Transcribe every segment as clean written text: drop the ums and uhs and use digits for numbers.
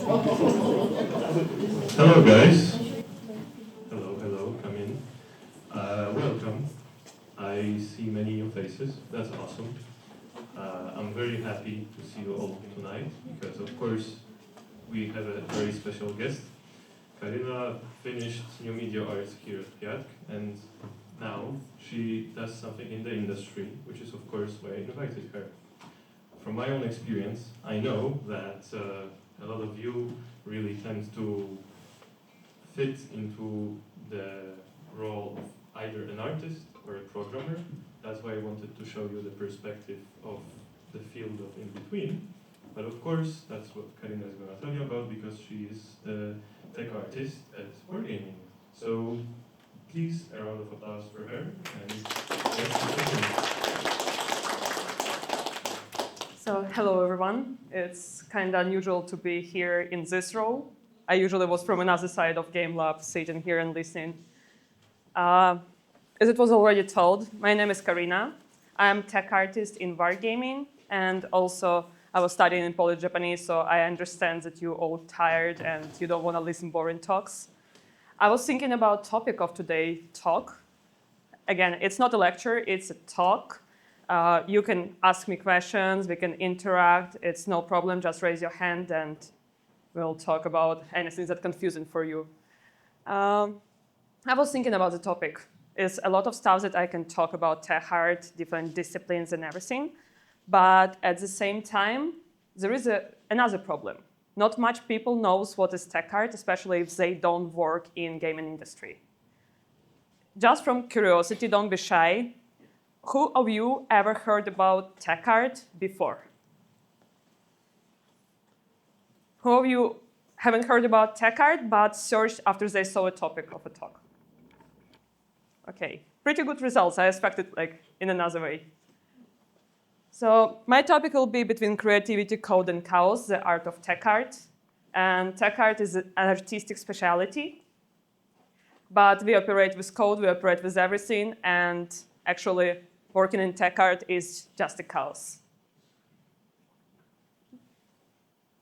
Hello, guys. Hello, come in. Welcome. I see many new faces. That's awesome. I'm very happy to see you all tonight because, of course, we have a very special guest. Karyna finished New Media Arts here at 𝗖𝗽𝗏, and now she does something in the industry, which is, of course, why I invited her. From my own experience, I know that a lot of you really tend to fit into the role of either an artist or a programmer. That's why I wanted to show you the perspective of the field of in-between. But of course, that's what Karyna is going to tell you about because she is the tech artist at Wargaming. So please, a round of applause for her. And So hello, everyone. It's kind of unusual to be here in this role. I usually was from another side of Game Lab, sitting here and listening. As it was already told, my name is Karyna. I'm tech artist in Wargaming, and also I was studying in Polish-Japanese, so I understand that you're all tired and you don't want to listen boring talks. I was thinking about topic of today's talk. Again, it's not a lecture, it's a talk. You can ask me questions, we can interact, it's no problem, just raise your hand and we'll talk about anything that's confusing for you. I was thinking about the topic. It's a lot of stuff that I can talk about tech art, different disciplines and everything. But at the same time, there is another problem. Not much people knows what is tech art, especially if they don't work in gaming industry. Just from curiosity, don't be shy. Who of you ever heard about tech art before? Who of you haven't heard about tech art but searched after they saw a topic of a talk? Okay, pretty good results. I expected like in another way. So my topic will be between creativity, code, and chaos, the art of tech art. And tech art is an artistic specialty. But we operate with code, we operate with everything, and actually working in tech art is just a chaos.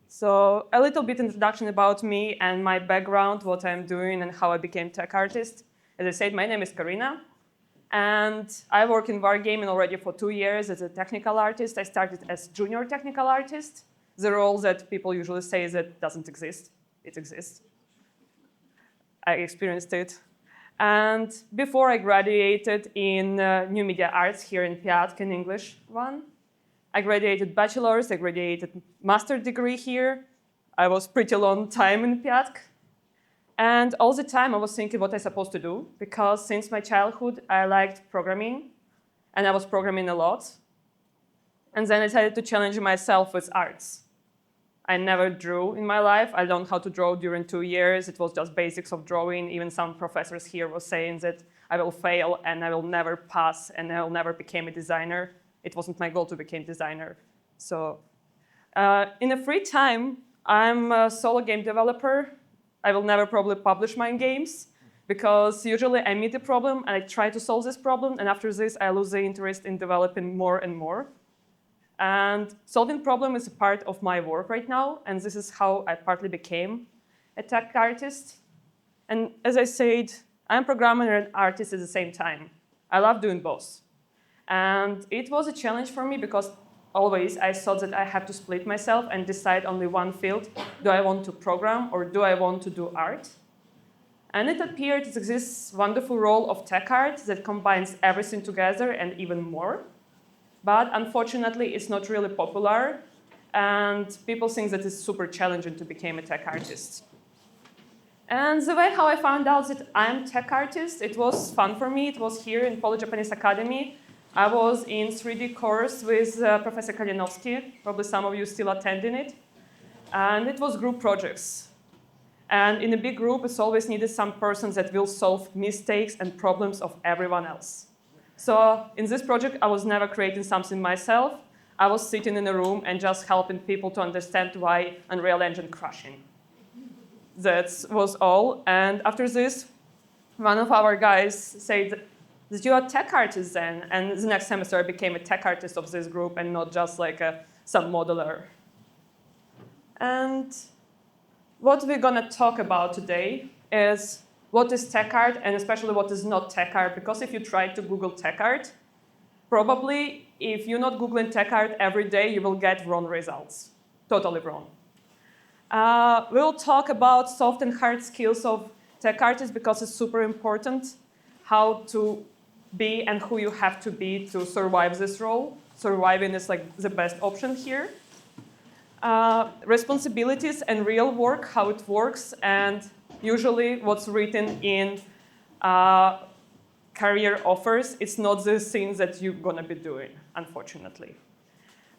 So a little bit introduction about me and my background, what I'm doing and how I became tech artist. As I said, my name is Karyna. And I work in Wargaming already for 2 years as a technical artist. I started as junior technical artist, the role that people usually say that doesn't exist. It exists. I experienced it. And before I graduated in New Media Arts here in 𝗖𝗏𝗏 in English one, I graduated bachelor's, I graduated master's degree here. I was pretty long time in 𝗖𝗏𝗏. And all the time I was thinking what I'm supposed to do, because since my childhood I liked programming, and I was programming a lot. And then I decided to challenge myself with arts. I never drew in my life. I learned how to draw during 2 years. It was just basics of drawing. Even some professors here were saying that I will fail and I will never pass and I will never become a designer. It wasn't my goal to become a designer. So in the free time, I'm a solo game developer. I will never probably publish my games because usually I meet a problem and I try to solve this problem. And after this, I lose the interest in developing more and more. And solving problem is a part of my work right now. And this is how I partly became a tech artist. And as I said, I'm a programmer and artist at the same time. I love doing both. And it was a challenge for me because always I thought that I have to split myself and decide only one field. Do I want to program or do I want to do art? And it appeared there's this wonderful role of tech art that combines everything together and even more. But unfortunately, it's not really popular. And people think that it's super challenging to become a tech artist. And the way how I found out that I'm a tech artist, it was fun for me. It was here in Polish-Japanese Academy. I was in 3D course with Professor 𝗖𝗽𝗏𝗍. Probably some of you still attending it. And it was group projects. And in a big group, it's always needed some person that will solve mistakes and problems of everyone else. So in this project, I was never creating something myself. I was sitting in a room and just helping people to understand why Unreal Engine crashing. That was all. And after this, one of our guys said that you are a tech artist then. And the next semester, I became a tech artist of this group and not just like some modeler. And what we're going to talk about today is what is tech art and especially what is not tech art. Because if you try to Google tech art, probably if you're not Googling tech art every day, you will get wrong results, totally wrong. We'll talk about soft and hard skills of tech artists because it's super important how to be and who you have to be to survive this role. Surviving is like the best option here. Responsibilities and real work, how it works, and usually what's written in career offers, it's not the things that you're going to be doing, unfortunately.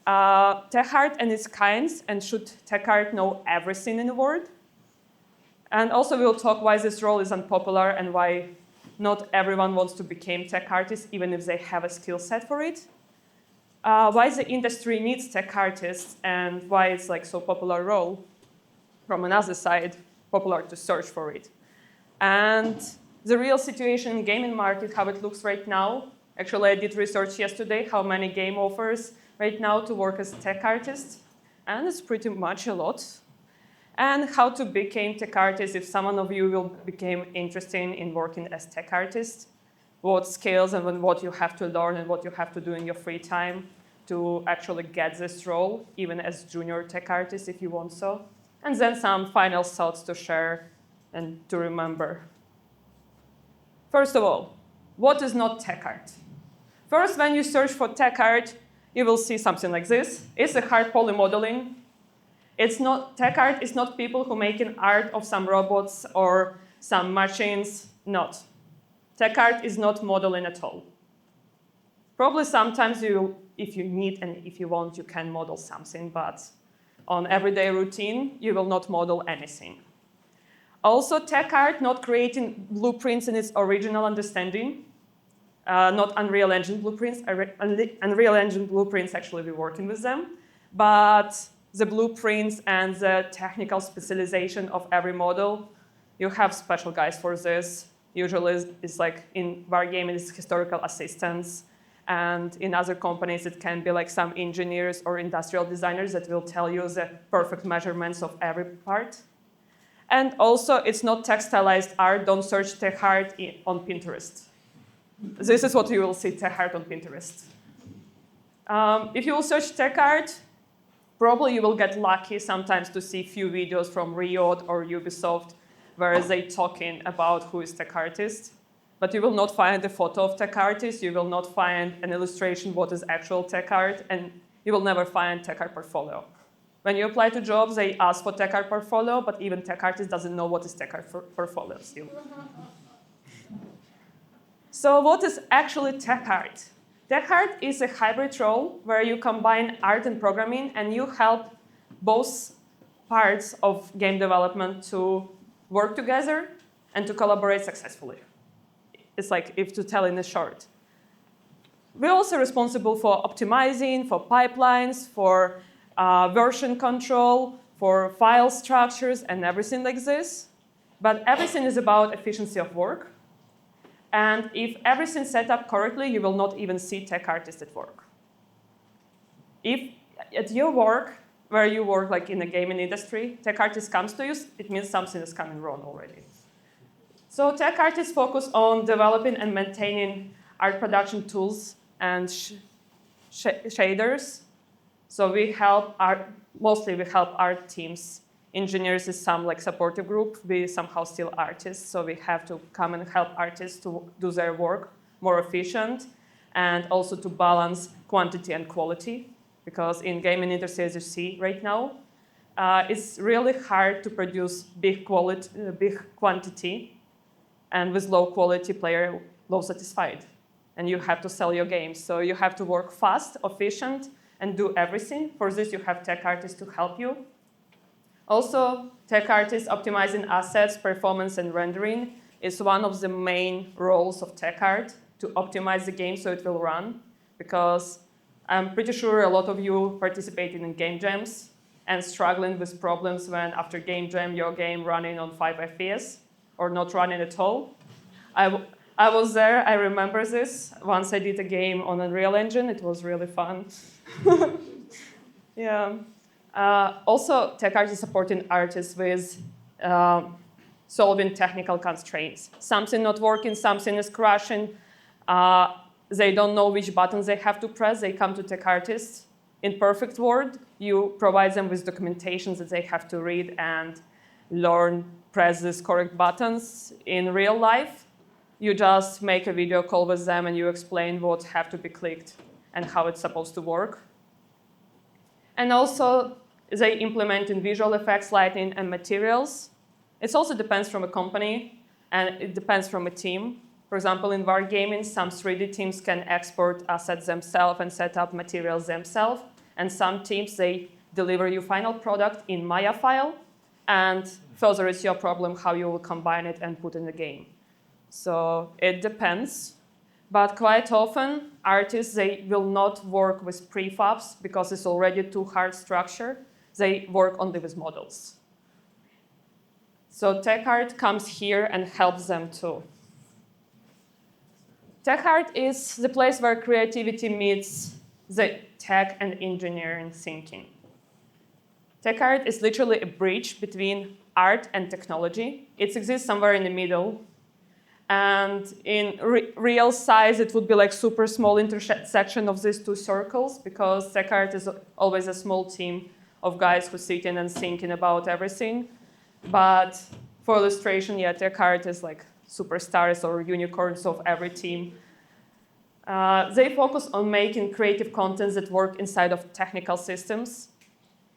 Tech art and its kinds, and should tech art know everything in the world? And also we'll talk why this role is unpopular and why not everyone wants to become tech artists, even if they have a skill set for it. Why the industry needs tech artists and why it's like so popular role. From another side, popular to search for it. And the real situation in gaming market, how it looks right now. Actually, I did research yesterday how many game offers right now to work as a tech artist. And it's pretty much a lot. And how to become tech artist if someone of you will become interested in working as tech artist. What skills and what you have to learn and what you have to do in your free time to actually get this role, even as junior tech artist if you want so. And then some final thoughts to share and to remember. First of all, what is not tech art? First, when you search for tech art, you will see something like this. It's a hard poly modeling. It's not, tech art is not people who making art of some robots or some machines, not. Tech art is not modeling at all. Probably sometimes if you need and if you want, you can model something, but on everyday routine, you will not model anything. Also, tech art not creating blueprints in its original understanding, not Unreal Engine blueprints. Unreal Engine blueprints, actually, we're working with them, but the blueprints and the technical specialization of every model, you have special guys for this. Usually it's like in wargaming, it's historical assistants. And in other companies, it can be like some engineers or industrial designers that will tell you the perfect measurements of every part. And also, it's not textilized art. Don't search tech art on Pinterest. This is what you will see, tech art on Pinterest. If you will search tech art, probably you will get lucky sometimes to see few videos from Riot or Ubisoft where they talking about who is tech artist. But you will not find a photo of tech artist. You will not find an illustration what is actual tech art. And you will never find tech art portfolio. When you apply to jobs, they ask for tech art portfolio, but even tech artist doesn't know what is tech art portfolio still. So what is actually tech art? Tech art is a hybrid role where you combine art and programming, and you help both parts of game development to work together and to collaborate successfully. It's like, if to tell in a short. We're also responsible for optimizing, for pipelines, for version control, for file structures, and everything like this. But everything is about efficiency of work. And if everything's set up correctly, you will not even see tech artists at work. If at your work, where you work like in the gaming industry, tech artist comes to you, it means something is coming wrong already. So tech artists focus on developing and maintaining art production tools and shaders. So mostly we help art teams. Engineers is some like supportive group. We somehow still artists, so we have to come and help artists to do their work more efficient and also to balance quantity and quality. Because in gaming industry, as you see right now, it's really hard to produce big quantity, and with low quality player, low satisfied. And you have to sell your games. So you have to work fast, efficient, and do everything. For this, you have tech artists to help you. Also, tech artists optimizing assets, performance, and rendering is one of the main roles of tech art, to optimize the game so it will run. Because I'm pretty sure a lot of you participated in game jams and struggling with problems when after game jam, your game running on 5 FPS or not running at all. I was there, I remember this. Once I did a game on Unreal Engine, it was really fun. Yeah. Also, tech art is supporting artists with solving technical constraints. Something not working, something is crashing. They don't know which buttons they have to press. They come to tech artists. In perfect world, you provide them with documentation that they have to read and learn, press these correct buttons. In real life, you just make a video call with them and you explain what have to be clicked and how it's supposed to work. And also, they implement in visual effects, lighting, and materials. It also depends from a company, and it depends from a team. For example, in wargaming, some 3D teams can export assets themselves and set up materials themselves. And some teams, they deliver you final product in Maya file, and further it's your problem how you will combine it and put in the game. So it depends. But quite often, artists, they will not work with prefabs because it's already too hard structure. They work only with models. So tech art comes here and helps them too. Tech art is the place where creativity meets the tech and engineering thinking. Tech art is literally a bridge between art and technology. It exists somewhere in the middle. And in real size, it would be like super small intersection of these two circles, because tech art is always a small team of guys who sit in and thinking about everything. But for illustration, yeah, tech art is like superstars or unicorns of every team. They focus on making creative contents that work inside of technical systems.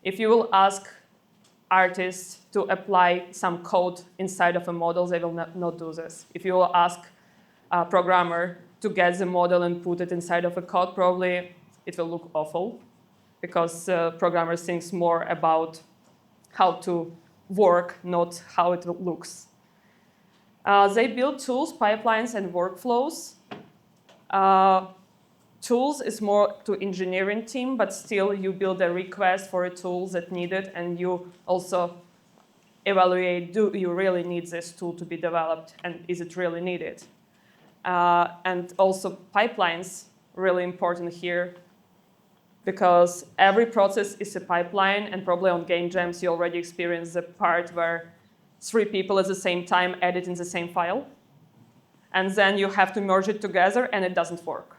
If you will ask artists to apply some code inside of a model, they will not do this. If you will ask a programmer to get the model and put it inside of a code, probably it will look awful, because programmer thinks more about how to work, not how it looks. They build tools, pipelines, and workflows. Tools is more to engineering team, but still you build a request for a tool that needed, and you also evaluate, do you really need this tool to be developed, and is it really needed? And also pipelines, really important here, because every process is a pipeline, and probably on game jams you already experienced the part where 3 people at the same time edit in the same file, and then you have to merge it together and it doesn't work.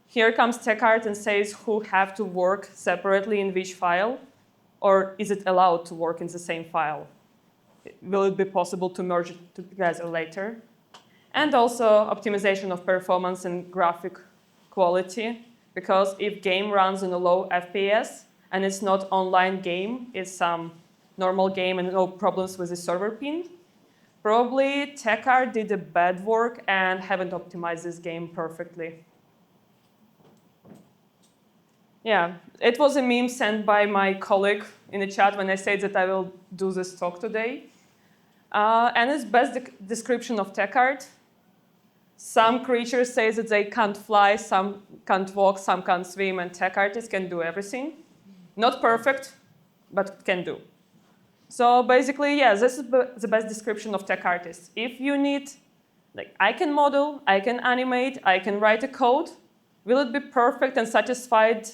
Here comes tech art and says who have to work separately in which file, or is it allowed to work in the same file? Will it be possible to merge it together later? And also optimization of performance and graphic quality, because if game runs in a low FPS and it's not online game, it's some normal game and no problems with the server ping, probably tech art did a bad work and haven't optimized this game perfectly. Yeah, it was a meme sent by my colleague in the chat when I said that I will do this talk today. And it's best description of tech art. Some creatures say that they can't fly, some can't walk, some can't swim, and tech artists can do everything. Not perfect, but can do. So basically, yeah, this is the best description of tech artists. If you need, like, I can model, I can animate, I can write a code. Will it be perfect and satisfied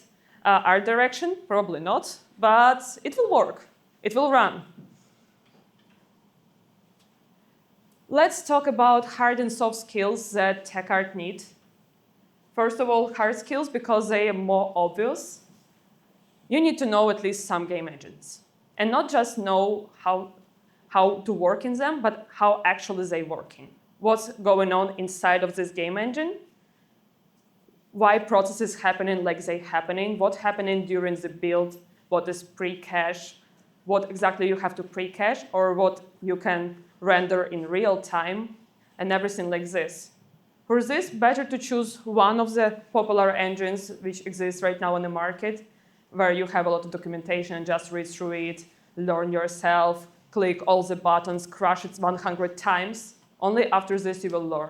art direction? Probably not, but it will work. It will run. Let's talk about hard and soft skills that tech art need. First of all, hard skills, because they are more obvious. You need to know at least some game engines. And not just know how to work in them, but how actually they working. What's going on inside of this game engine? Why processes happening like they happening? What happening during the build? What is pre-cache? What exactly you have to pre-cache, or what you can render in real time, and everything like this. For this, better to choose one of the popular engines which exists right now on the market, where you have a lot of documentation and just read through it, learn yourself, click all the buttons, crush it 100 times. Only after this you will learn.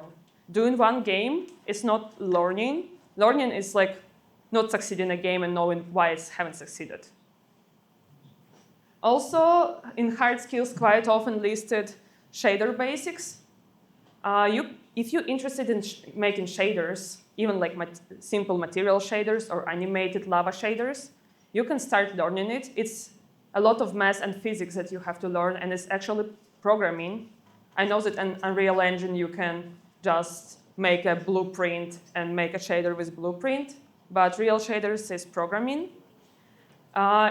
Doing one game is not learning. Learning is like not succeeding in a game and knowing why it haven't succeeded. Also, in hard skills, quite often listed shader basics. If you're interested in making shaders, even like simple material shaders or animated lava shaders, you can start learning it. It's a lot of math and physics that you have to learn, and it's actually programming. I know that in Unreal Engine you can just make a blueprint and make a shader with blueprint, but real shaders is programming.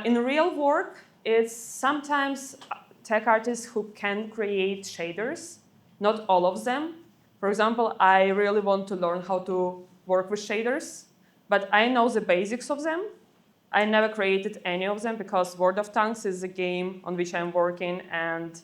In real work, it's sometimes tech artists who can create shaders, not all of them. For example, I really want to learn how to work with shaders, but I know the basics of them. I never created any of them because World of Tanks is a game on which I'm working, and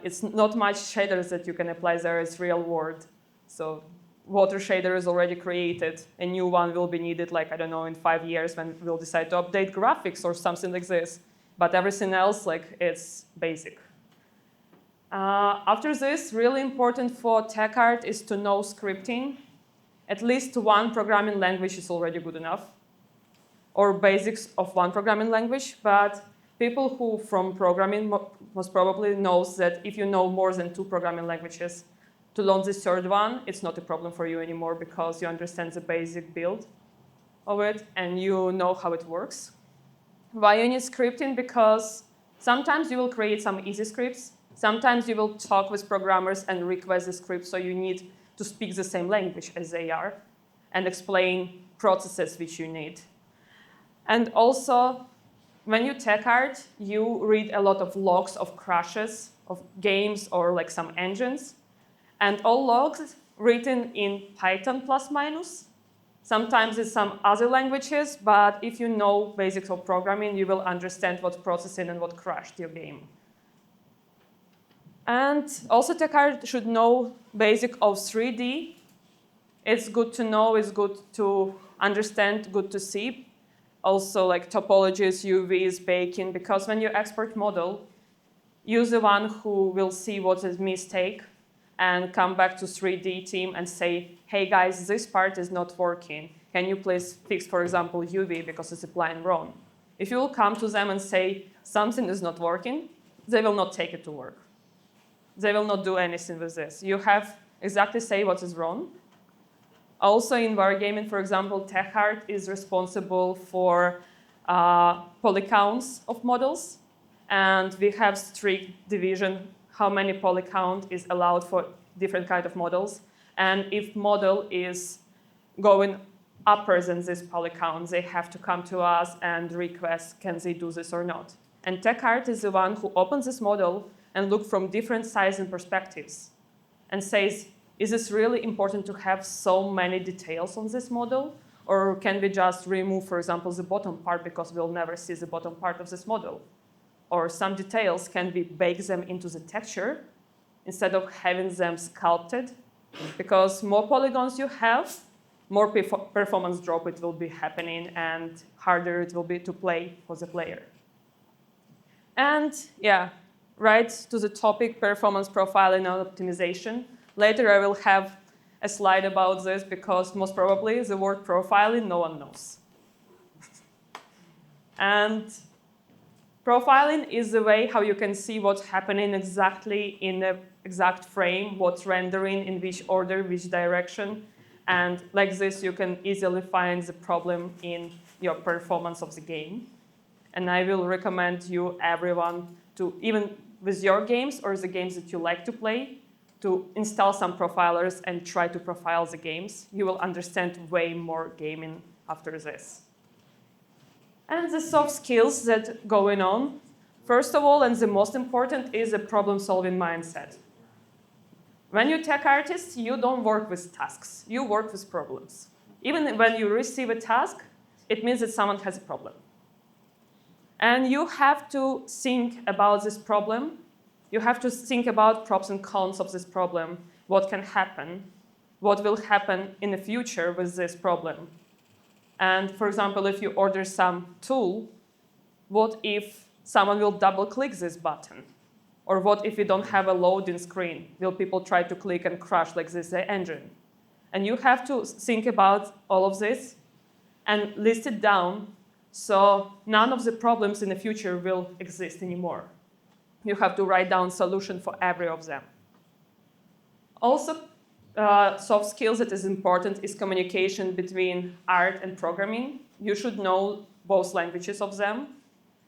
it's not much shaders that you can apply there. It's real world. So water shader is already created. A new one will be needed, like, I don't know, in 5 years when we'll decide to update graphics or something like this. But everything else, like, it's basic. After this, really important for tech art is to know scripting. At least one programming language is already good enough, or basics of one programming language. But people who from programming most probably knows that if you know more than 2 programming languages, to learn the third one, it's not a problem for you anymore because you understand the basic build of it and you know how it works. Why you need scripting? Because sometimes you will create some easy scripts. Sometimes you will talk with programmers and request the script, so you need to speak the same language as they are and explain processes which you need. And also, when you tech art, you read a lot of logs of crashes of games or like some engines. And all logs written in Python plus minus. Sometimes it's some other languages, but if you know basics of programming, you will understand what's processing and what crashed your game. And also tech art should know basic of 3D. It's good to know, it's good to understand, good to see. Also like topologies, UVs, baking, because when you export model, you're the one who will see what is mistake and come back to 3D team and say, hey guys, this part is not working. Can you please fix, for example, UV because it's applying wrong? If you will come to them and say something is not working, they will not take it to work. They will not do anything with this. You have exactly say what is wrong. Also in wargaming, for example, tech art is responsible for poly counts of models. And we have strict division how many poly count is allowed for different kind of models. And if model is going upper than this poly count, they have to come to us and request, can they do this or not? And tech art is the one who opens this model and look from different sizes and perspectives and says, is this really important to have so many details on this model? Or can we just remove, for example, the bottom part because we'll never see the bottom part of this model? Or some details, can we bake them into the texture instead of having them sculpted? Because more polygons you have, more performance drop it will be happening and harder it will be to play for the player. And yeah, right to the topic, performance profiling and optimization. Later I will have a slide about this because most probably the word profiling no one knows. And profiling is the way how you can see what's happening exactly in the exact frame, what's rendering, in which order, which direction. And like this, you can easily find the problem in your performance of the game. And I will recommend you, everyone, to even with your games or the games that you like to play, to install some profilers and try to profile the games. You will understand way more gaming after this. And the soft skills that going on. First of all, and the most important, is a problem-solving mindset. When you're tech artist, you don't work with tasks. You work with problems. Even when you receive a task, it means that someone has a problem. And you have to think about this problem. You have to think about pros and cons of this problem. What can happen? What will happen in the future with this problem? And for example, if you order some tool, what if someone will double-click this button? Or what if you don't have a loading screen? Will people try to click and crash like this engine? And you have to think about all of this and list it down so none of the problems in the future will exist anymore. You have to write down solution for every of them. Also, soft skills that is important is communication between art and programming. You should know both languages of them.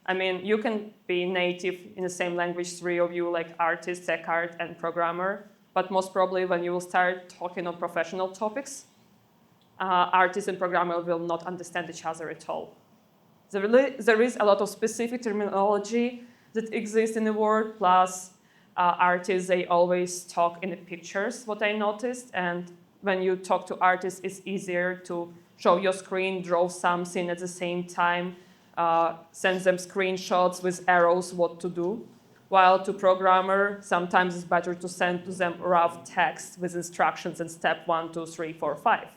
I mean, you can be native in the same language, three of you, like artist, tech art, and programmer. But most probably when you will start talking on professional topics, artists and programmer will not understand each other at all. There is a lot of specific terminology that exists in the world, plus artists, they always talk in the pictures, what I noticed. And when you talk to artists, it's easier to show your screen, draw something at the same time, send them screenshots with arrows what to do. While to programmer, sometimes it's better to send to them rough text with instructions in step 1, 2, 3, 4, 5.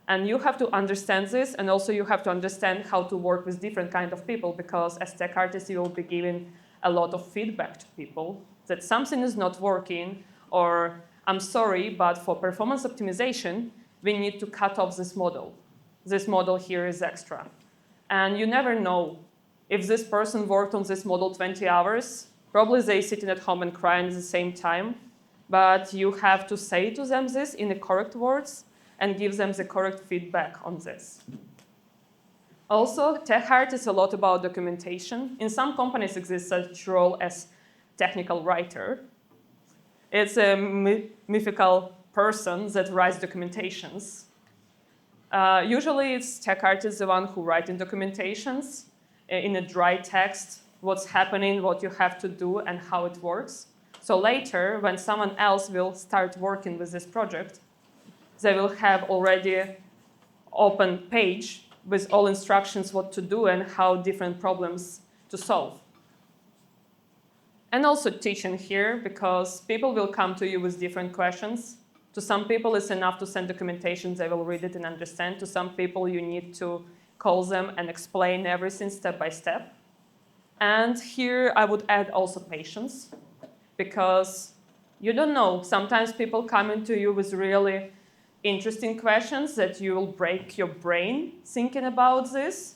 And you have to understand this, and also you have to understand how to work with different kinds of people, because as tech artists, you will be giving a lot of feedback to people that something is not working, or I'm sorry, but for performance optimization, we need to cut off this model. This model here is extra. And you never know if this person worked on this model 20 hours, probably they sitting at home and crying at the same time, but you have to say to them this in the correct words and give them the correct feedback on this. Also, tech art is a lot about documentation. In some companies exists such role as technical writer. It's a mythical person that writes documentations. Usually it's tech artists the one who write in documentations in a dry text, what's happening, what you have to do, and how it works. So later, when someone else will start working with this project, they will have already open page with all instructions what to do and how different problems to solve. And also teaching here, because people will come to you with different questions. To some people, it's enough to send documentation, they will read it and understand. To some people, you need to call them and explain everything step by step. And here I would add also patience, because you don't know. Sometimes people come into you with really interesting questions that you will break your brain thinking about this.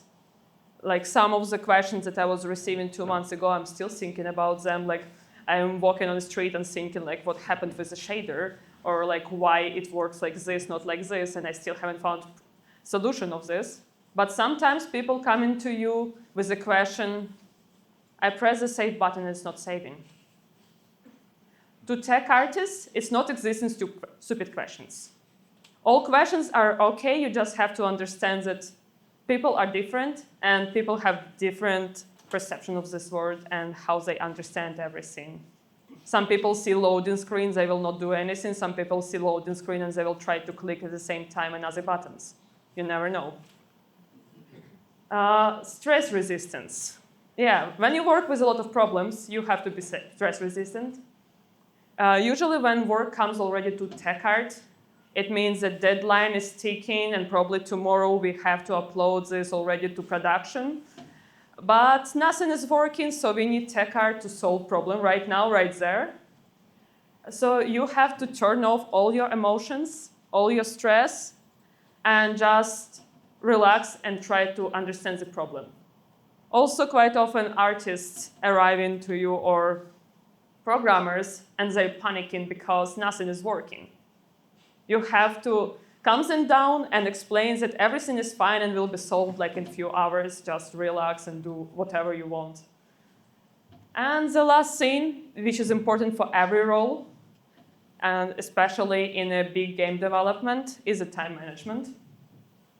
Like some of the questions that I was receiving 2 months ago, I'm still thinking about them. Like I'm walking on the street and thinking like what happened with the shader, or like why it works like this, not like this, and I still haven't found a solution of this. But sometimes people come into you with the question, I press the save button and it's not saving. To tech artists, it's not existing stupid questions. All questions are okay, you just have to understand that people are different and people have different perception of this world and how they understand everything. Some people see loading screens, they will not do anything. Some people see loading screen and they will try to click at the same time on other buttons. You never know. Stress resistance. Yeah, when you work with a lot of problems, you have to be stress resistant. Usually when work comes already to tech art, it means the deadline is ticking and probably tomorrow we have to upload this already to production. But nothing is working, so we need tech art to solve problem right now, right there. So you have to turn off all your emotions, all your stress, and just relax and try to understand the problem. Also, quite often artists arrive into you or programmers and they're panicking because nothing is working. You have to calm them down and explain that everything is fine and will be solved like in a few hours. Just relax and do whatever you want. And the last thing, which is important for every role, and especially in a big game development, is the time management.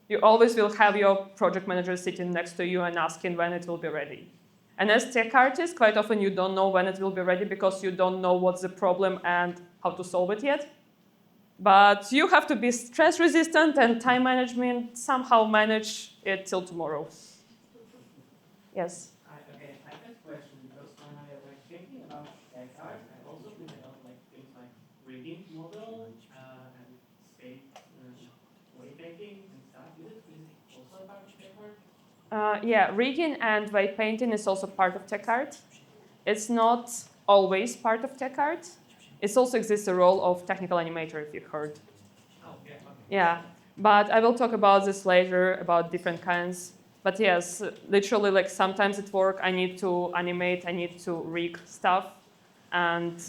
You always will have your project manager sitting next to you and asking when it will be ready. And as tech artist, quite often you don't know when it will be ready because you don't know what's the problem and how to solve it yet. But you have to be stress resistant and time management, somehow manage it till tomorrow. Yes? Okay, I have a question because when I was thinking about tech art, I also think about like things like rigging model and state waypainting and stuff. Is it also about tech art? Yeah, rigging and white painting is also part of tech art. It's not always part of tech art. It also exists a role of technical animator, if you've heard. Oh, yeah. Okay. Yeah, but I will talk about this later, about different kinds. But yes, literally, like sometimes at work, I need to animate, I need to rig stuff. And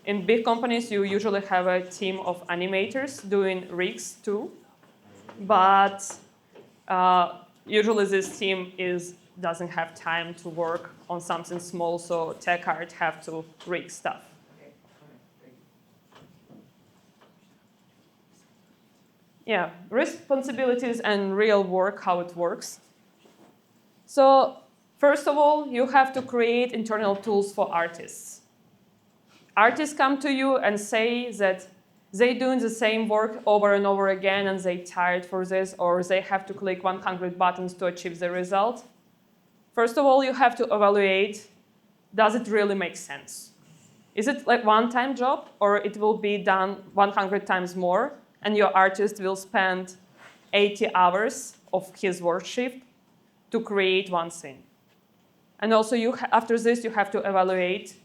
in big companies, you usually have a team of animators doing rigs too. But usually this team doesn't have time to work on something small, so tech art have to rig stuff. Okay, thank you. Yeah, responsibilities and real work, how it works. So first of all, you have to create internal tools for artists. Artists come to you and say that they're doing the same work over and over again and they're tired for this, or they have to click 100 buttons to achieve the result. First of all, you have to evaluate, does it really make sense? Is it like one-time job, or it will be done 100 times more, and your artist will spend 80 hours of his work shift to create one thing? And also, after this, you have to evaluate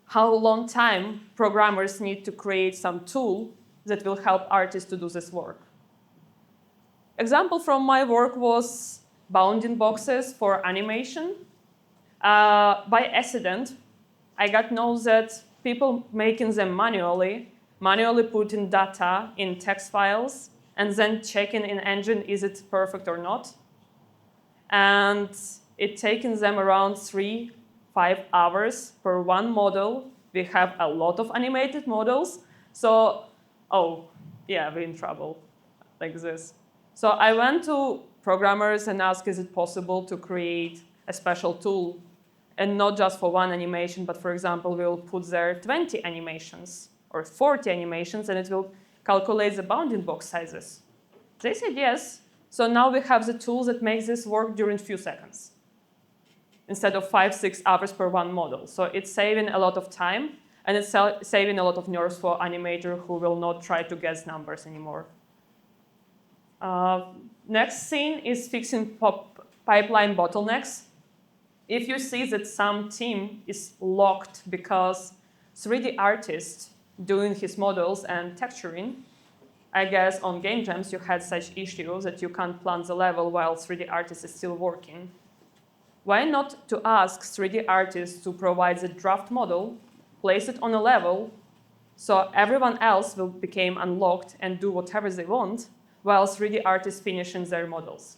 how long time programmers need to create some tool that will help artists to do this work. Example from my work was bounding boxes for animation. By accident, I got know that people making them manually putting data in text files and then checking in engine is it perfect or not. And it taken them around 3-5 hours per one model. We have a lot of animated models. So, oh, yeah, we're in trouble like this. So I went to programmers and asked, is it possible to create a special tool? And not just for one animation, but for example, we'll put there 20 animations or 40 animations, and it will calculate the bounding box sizes. They said yes. So now we have the tool that makes this work during a few seconds, instead of 5-6 hours per one model. So it's saving a lot of time, and it's saving a lot of nerves for animator who will not try to guess numbers anymore. Next thing is fixing pipeline bottlenecks. If you see that some team is locked because 3D artist doing his models and texturing, I guess on game jams you had such issues that you can't plan the level while 3D artist is still working. Why not to ask 3D artists to provide the draft model, place it on a level, so everyone else will become unlocked and do whatever they want, while 3D artists finishing their models.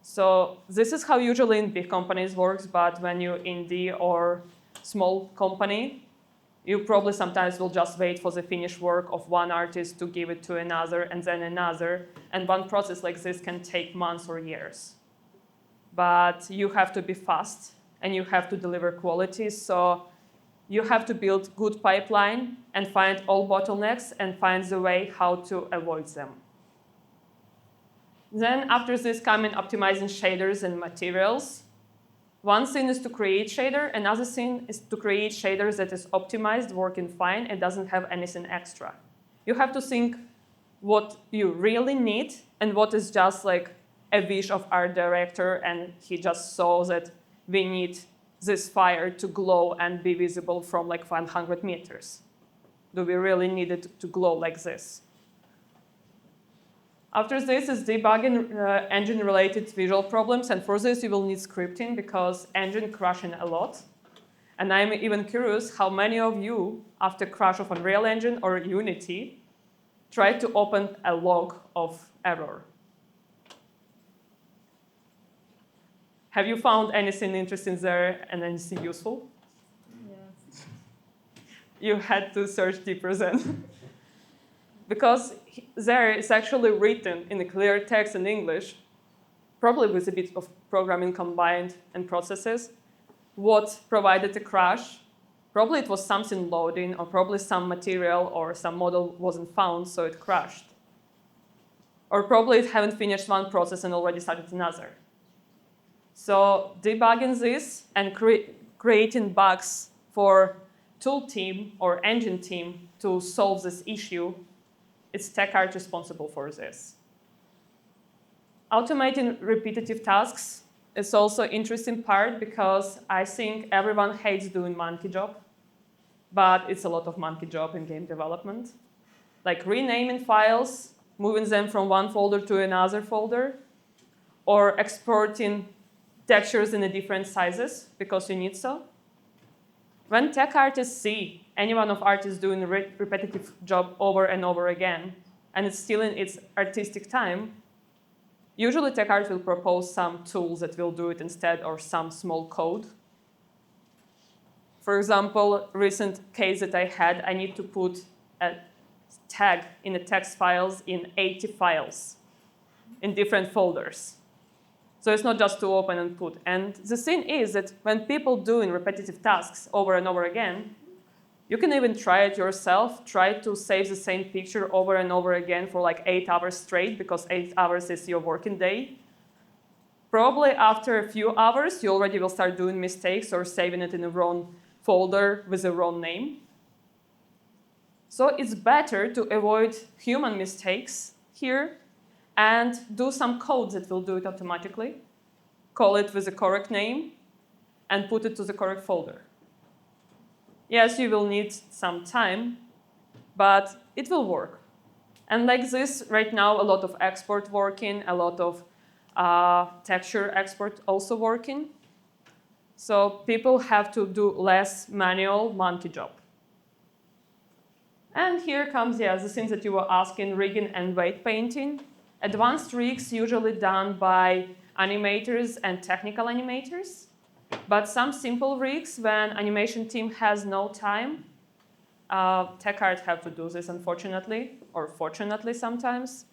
So this is how usually in big companies works, but when you're indie or small company, you probably sometimes will just wait for the finished work of one artist to give it to another and then another. And one process like this can take months or years. But you have to be fast and you have to deliver quality. So you have to build good pipeline and find all bottlenecks and find the way how to avoid them. Then after this come in optimizing shaders and materials. One thing is to create shader, another thing is to create shaders that is optimized, working fine, and doesn't have anything extra. You have to think what you really need and what is just like a wish of art director and he just saw that we need this fire to glow and be visible from like 100 meters. Do we really need it to glow like this? After this is debugging engine-related visual problems, and for this you will need scripting because engine crashing a lot. And I'm even curious how many of you, after crash of Unreal Engine or Unity, tried to open a log of error. Have you found anything interesting there and anything useful? Yes. You had to search deeper then. Because there it's actually written in a clear text in English, probably with a bit of programming combined and processes, what provided the crash. Probably it was something loading, or probably some material or some model wasn't found, so it crashed. Or probably it haven't finished one process and already started another. So debugging this and creating bugs for tool team or engine team to solve this issue, it's tech art responsible for this. Automating repetitive tasks is also an interesting part because I think everyone hates doing monkey job, but it's a lot of monkey job in game development. Like renaming files, moving them from one folder to another folder, or exporting textures in a different sizes because you need so. When tech artists see any one of artists doing a repetitive job over and over again, and it's still in its artistic time, Usually TechArt will propose some tools that will do it instead or some small code. For example, recent case that I had, I need to put a tag in the text files in 80 files in different folders. So it's not just to open and put. And the thing is that when people doing repetitive tasks over and over again, you can even try it yourself, try to save the same picture over and over again for like 8 hours straight, because 8 hours is your working day. Probably after a few hours, you already will start doing mistakes or saving it in the wrong folder with the wrong name. So it's better to avoid human mistakes here and do some code that will do it automatically, call it with the correct name, and put it to the correct folder. Yes, you will need some time, but it will work. And like this, right now, a lot of export working, a lot of texture export also working. So people have to do less manual monkey job. And here comes, the things that you were asking, rigging and weight painting. Advanced rigs usually done by animators and technical animators. But some simple rigs, when animation team has no time, TechArt have to do this, unfortunately, or fortunately sometimes.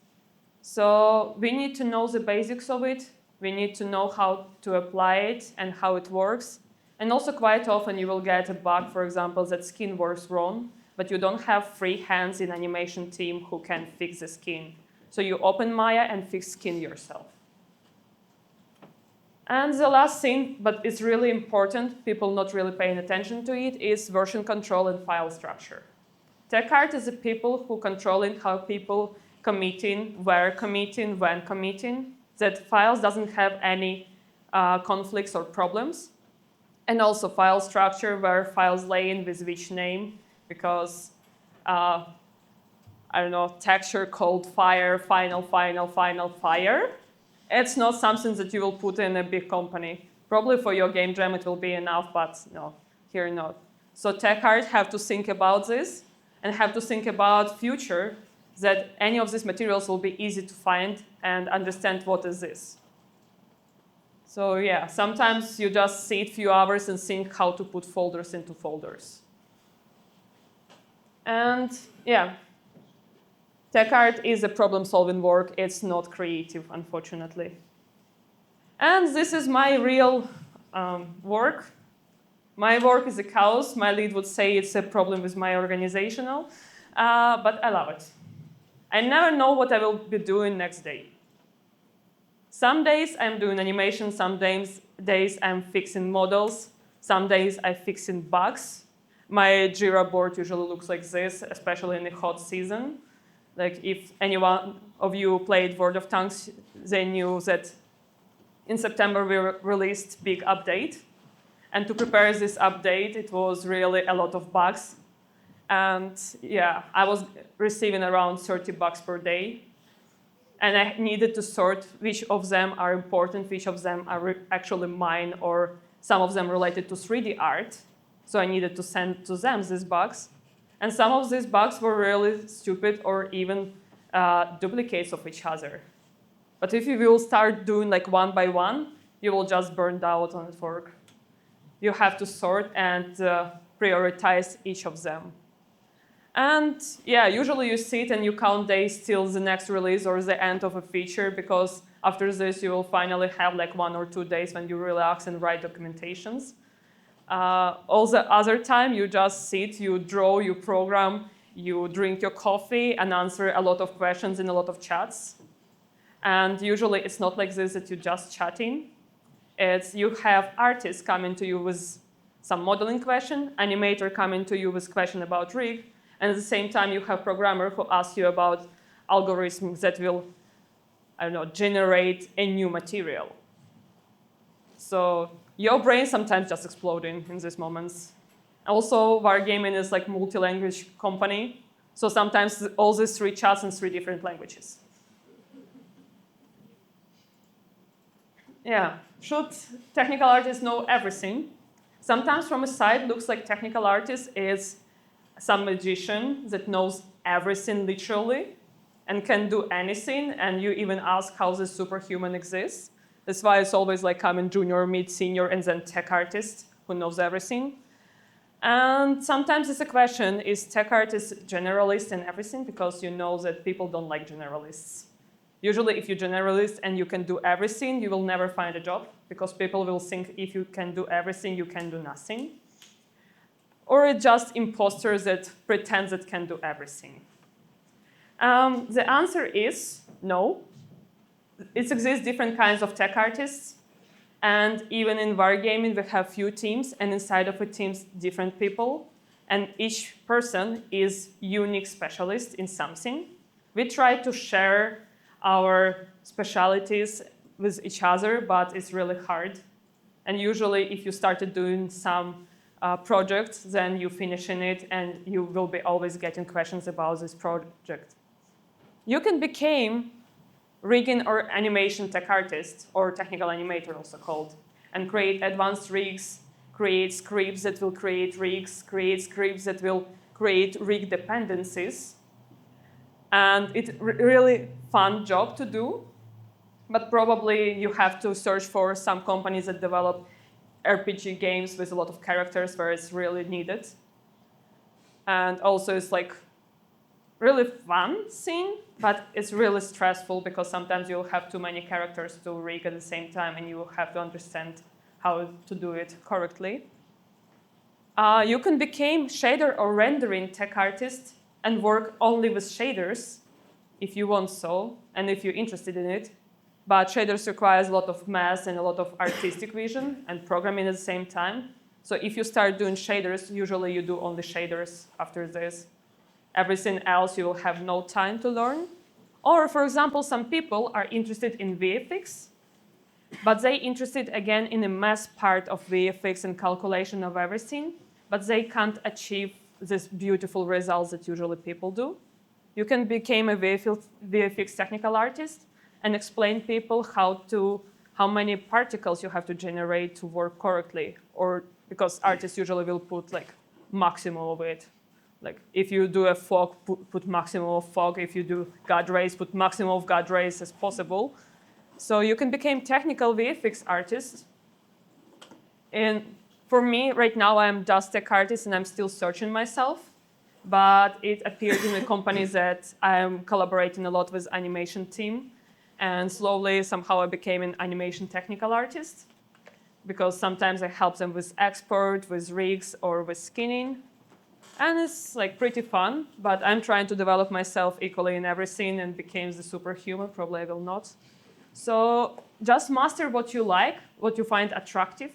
So we need to know the basics of it. We need to know how to apply it and how it works. And also quite often you will get a bug, for example, that skin works wrong, but you don't have free hands in animation team who can fix the skin. So you open Maya and fix skin yourself. And the last thing, but it's really important, people not really paying attention to it, is version control and file structure. TechArt is the people who controlling how people committing, where committing, when committing, that files doesn't have any conflicts or problems. And also file structure, where files lay in with which name, because I don't know, texture called fire, final, fire. It's not something that you will put in a big company. Probably for your game jam it will be enough, but no, here not. So TechArt have to think about this and have to think about future, that any of these materials will be easy to find and understand what is this. So yeah, sometimes you just sit a few hours and think how to put folders into folders. And yeah, TechArt is a problem-solving work. It's not creative, unfortunately. And this is my real work. My work is a chaos. My lead would say it's a problem with my organizational, but I love it. I never know what I will be doing next day. Some days I'm doing animation, some days I'm fixing models, some days I'm fixing bugs. My Jira board usually looks like this, especially in the hot season. Like if anyone of you played World of Tanks, they knew that in September we released big update. And to prepare this update, it was really a lot of bugs. And yeah, I was receiving around 30 bugs per day. And I needed to sort which of them are important, which of them are actually mine, or some of them related to 3D art. So I needed to send to them these bugs. And some of these bugs were really stupid or even duplicates of each other. But if you will start doing like one by one, you will just burn out on the work. You have to sort and prioritize each of them. And yeah, usually you sit and you count days till the next release or the end of a feature, because after this you will finally have like 1 or 2 days when you relax and write documentations. All the other time you just sit, you draw, you program, you drink your coffee and answer a lot of questions in a lot of chats. And usually it's not like this that you're just chatting. It's you have artists coming to you with some modeling question, animator coming to you with question about rig, and at the same time you have programmer who asks you about algorithms that will, I don't know, generate a new material. So your brain sometimes just exploding in these moments. Also, Wargaming is like multi-language company, so sometimes all these 3 chats in 3 different languages. Yeah, should technical artists know everything? Sometimes from a side looks like technical artist is some magician that knows everything literally. and can do anything, and you even ask how the superhuman exists. That's why it's always like coming junior, mid, senior, and then tech artist who knows everything. And sometimes it's a question, is tech artist generalist in everything? Because you know that people don't like generalists. Usually if you're generalist and you can do everything, you will never find a job because people will think if you can do everything, you can do nothing. Or it's just imposters that pretend that can do everything. The answer is no. It exists different kinds of tech artists. And even in wargaming, we have few teams, and inside of a teams, different people. And each person is unique specialist in something. We try to share our specialities with each other, but it's really hard. And usually, if you started doing some project, then you finish in it, and you will be always getting questions about this project. You can become rigging or animation tech artist, or technical animator also called, and create advanced rigs, create scripts that will create rigs, create scripts that will create rig dependencies. And it's really fun job to do, but probably you have to search for some companies that develop RPG games with a lot of characters where it's really needed. And also it's like really fun thing, but it's really stressful because sometimes you'll have too many characters to rig at the same time and you will have to understand how to do it correctly. You can become shader or rendering tech artist and work only with shaders if you want so, and if you're interested in it. But shaders requires a lot of math and a lot of artistic vision and programming at the same time. So if you start doing shaders, usually you do only shaders after this. Everything else you will have no time to learn. Or, for example, some people are interested in VFX, but they're interested again in the math part of VFX and calculation of everything, but they can't achieve this beautiful results that usually people do. You can become a VFX technical artist and explain people how many particles you have to generate to work correctly, or because artists usually will put like maximum of it. Like if you do a fog, put maximum of fog. If you do God rays, put maximum of God rays as possible. So you can become technical VFX artist. And for me, right now, I'm just tech artist and I'm still searching myself. But it appeared in the company that I'm collaborating a lot with animation team. And slowly, somehow, I became an animation technical artist. Because sometimes I help them with export, with rigs, or with skinning. And it's like pretty fun, but I'm trying to develop myself equally in everything and become the superhuman. Probably I will not. So just master what you like, what you find attractive.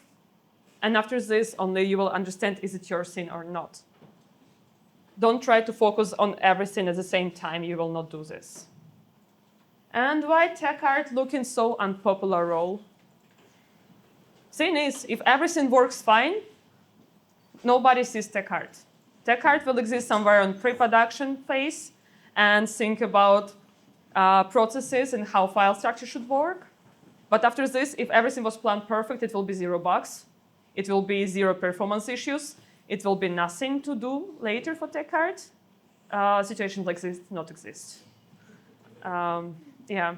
And after this, only you will understand is it your thing or not. Don't try to focus on everything at the same time. You will not do this. And why tech art looking so unpopular role? Thing is, if everything works fine, nobody sees tech art. Tech art will exist somewhere on pre-production phase and think about processes and how file structure should work. But after this, if everything was planned perfect, it will be 0 bugs. It will be 0 performance issues. It will be nothing to do later for tech art. Situations like this do not exist. Yeah.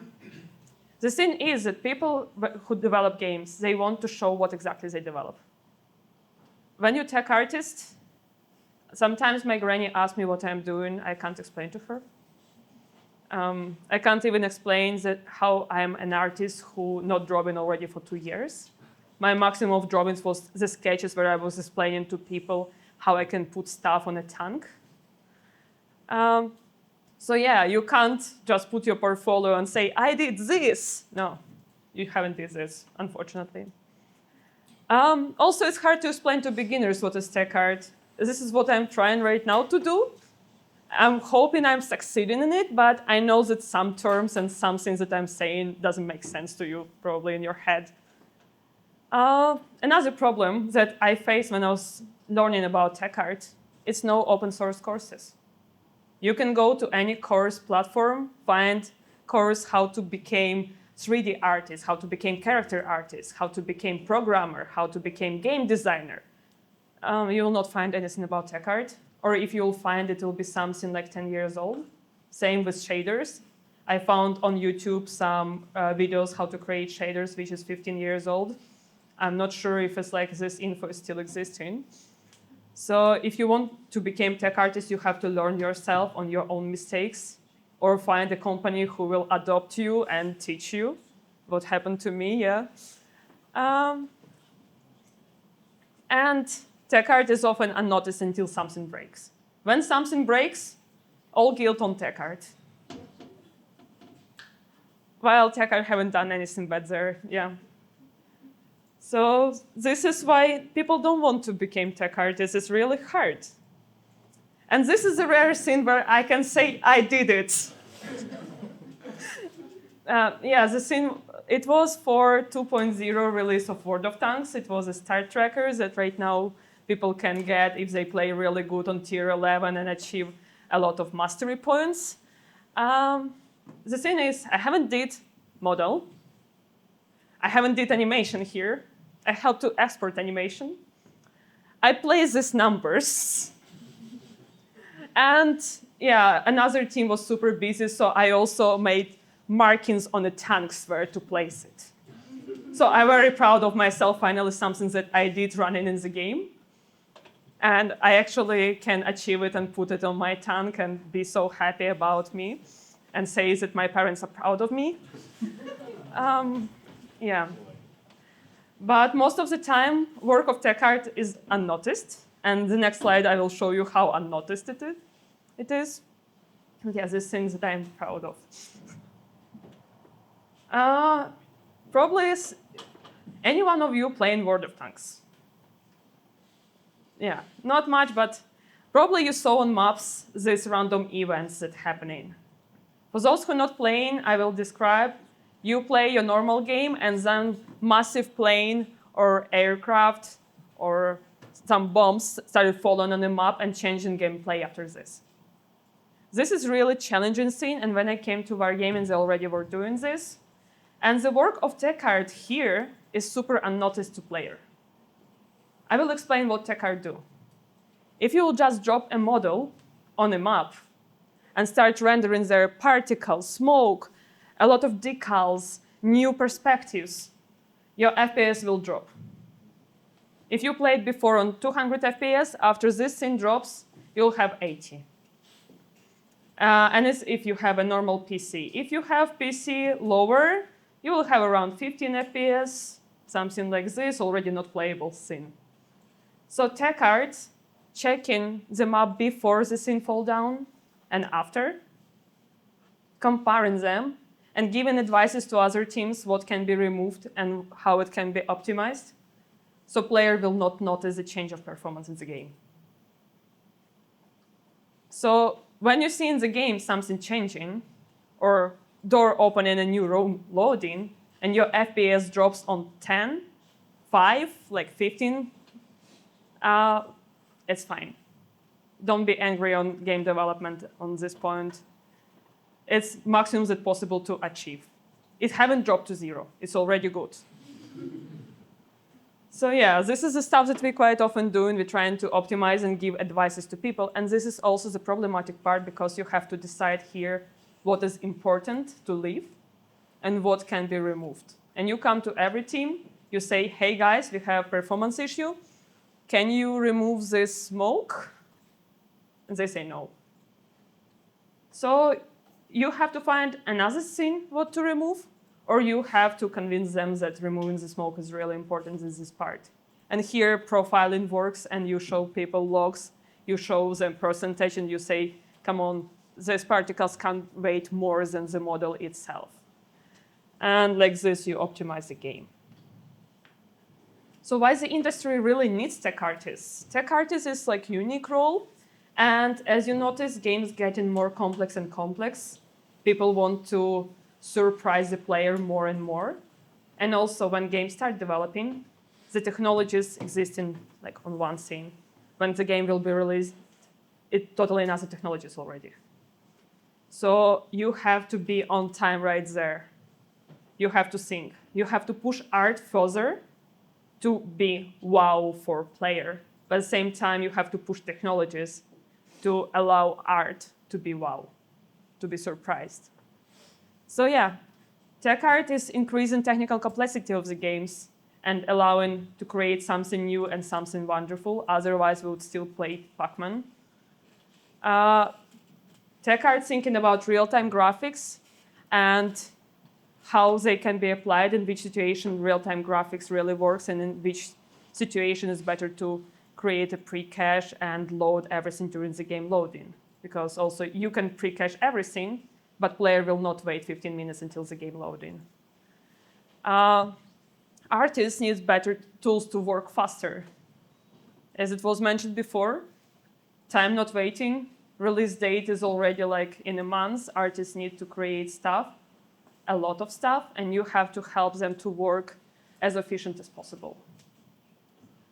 The thing is that people who develop games, they want to show what exactly they develop. When you're a tech artist, sometimes my granny asks me what I'm doing. I can't explain to her. I can't even explain how I'm an artist who not drawing already for 2 years. My maximum of drawings was the sketches where I was explaining to people how I can put stuff on a tank. So yeah, you can't just put your portfolio and say, I did this. No, you haven't did this, unfortunately. Also, it's hard to explain to beginners what is tech art. This is what I'm trying right now to do. I'm hoping I'm succeeding in it, but I know that some terms and some things that I'm saying doesn't make sense to you, probably in your head. Another problem that I faced when I was learning about tech art is no open source courses. You can go to any course platform, find course how to become 3D artist, how to become character artist, how to become programmer, how to become game designer. You will not find anything about tech art. Or if you will find it, will be something like 10 years old. Same with shaders. I found on YouTube some videos how to create shaders, which is 15 years old. I'm not sure if it's like this info is still existing. So if you want to become tech artist, you have to learn yourself on your own mistakes or find a company who will adopt you and teach you. What happened to me, yeah. And tech art is often unnoticed until something breaks. When something breaks, all guilt on tech art. Well, tech art haven't done anything bad there, yeah. So this is why people don't want to become tech artists. It's really hard. And this is a rare thing where I can say I did it. Yeah, the thing, it was for 2.0 release of World of Tanks. It was a start tracker that right now people can get if they play really good on tier 11 and achieve a lot of mastery points. The thing is, I haven't did model. I haven't did animation here. I helped to export animation. I play these numbers. And yeah, another team was super busy, so I also made markings on the tanks where to place it. So I'm very proud of myself, finally something that I did running in the game. And I actually can achieve it and put it on my tank and be so happy about me and say that my parents are proud of me. Yeah. But most of the time, work of tech art is unnoticed. And the next slide, I will show you how unnoticed it is. Yeah, these things that I'm proud of. Probably is any one of you playing World of Tanks? Yeah, not much, but probably you saw on maps these random events that happening. For those who are not playing, I will describe. You play your normal game, and then massive plane or aircraft or some bombs started falling on the map and changing gameplay after this. This is really challenging thing, and when I came to Wargaming, they already were doing this. And the work of tech art here is super unnoticed to player. I will explain what tech art do. If you will just drop a model on a map and start rendering their particles, smoke, a lot of decals, new perspectives, your FPS will drop. If you played before on 200 FPS, after this thing drops, you'll have 80. And it's if you have a normal PC. If you have PC lower, you will have around 15 FPS, something like this, already not playable thing. So tech art, checking the map before the thing fall down and after, comparing them, and giving advices to other teams what can be removed and how it can be optimized, so player will not notice a change of performance in the game. So when you see in the game something changing, or door opening a new room loading, and your FPS drops on 10, 5, like 15, it's fine. Don't be angry on game development on this point. It's maximum that's possible to achieve. It haven't dropped to 0. It's already good. So yeah, this is the stuff that we quite often do, and we're trying to optimize and give advices to people. And this is also the problematic part, because you have to decide here what is important to leave and what can be removed. And you come to every team, you say, hey guys, we have performance issue. Can you remove this smoke? And they say no. So you have to find another thing what to remove, or you have to convince them that removing the smoke is really important in this part. And here profiling works, and you show people logs, you show them percentage, and you say, come on, these particles can't weigh more than the model itself. And like this, you optimize the game. So why the industry really needs tech artists? Tech artists is like unique role. And as you notice, games getting more complex and complex. People want to surprise the player more and more. And also when games start developing, the technologies existing like on one thing. When the game will be released, it totally another technologies already. So you have to be on time right there. You have to think. You have to push art further to be wow for player. But at the same time, you have to push technologies to allow art to be wow. to be surprised. So yeah, tech art is increasing technical complexity of the games and allowing to create something new and something wonderful. Otherwise, we would still play Pac-Man. Tech art thinking about real-time graphics and how they can be applied, in which situation real-time graphics really works, and in which situation is better to create a pre-cache and load everything during the game loading. Because also you can pre-cache everything, but player will not wait 15 minutes until the game loading. Artists need better tools to work faster. As it was mentioned before, time not waiting, release date is already like in a month. Artists need to create stuff, a lot of stuff, and you have to help them to work as efficient as possible.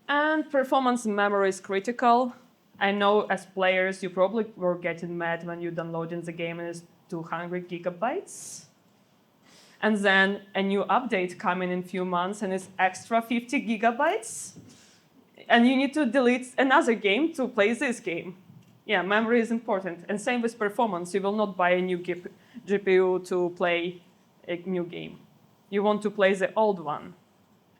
And performance memory is critical. I know as players, you probably were getting mad when you're downloading the game and it's 200 gigabytes. And then a new update coming in a few months and it's extra 50 gigabytes. And you need to delete another game to play this game. Yeah, memory is important. And same with performance. You will not buy a new GPU to play a new game. You want to play the old one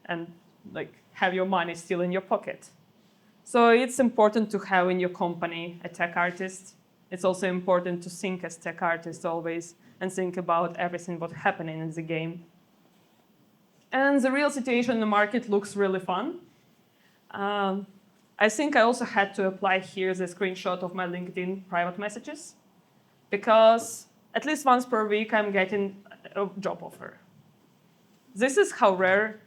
and like have your money still in your pocket. So it's important to have in your company a tech artist. It's also important to think as tech artists always and think about everything what's happening in the game. And the real situation in the market looks really fun. I think I also had to apply here the screenshot of my LinkedIn private messages, because at least once per week I'm getting a job offer. This is how rare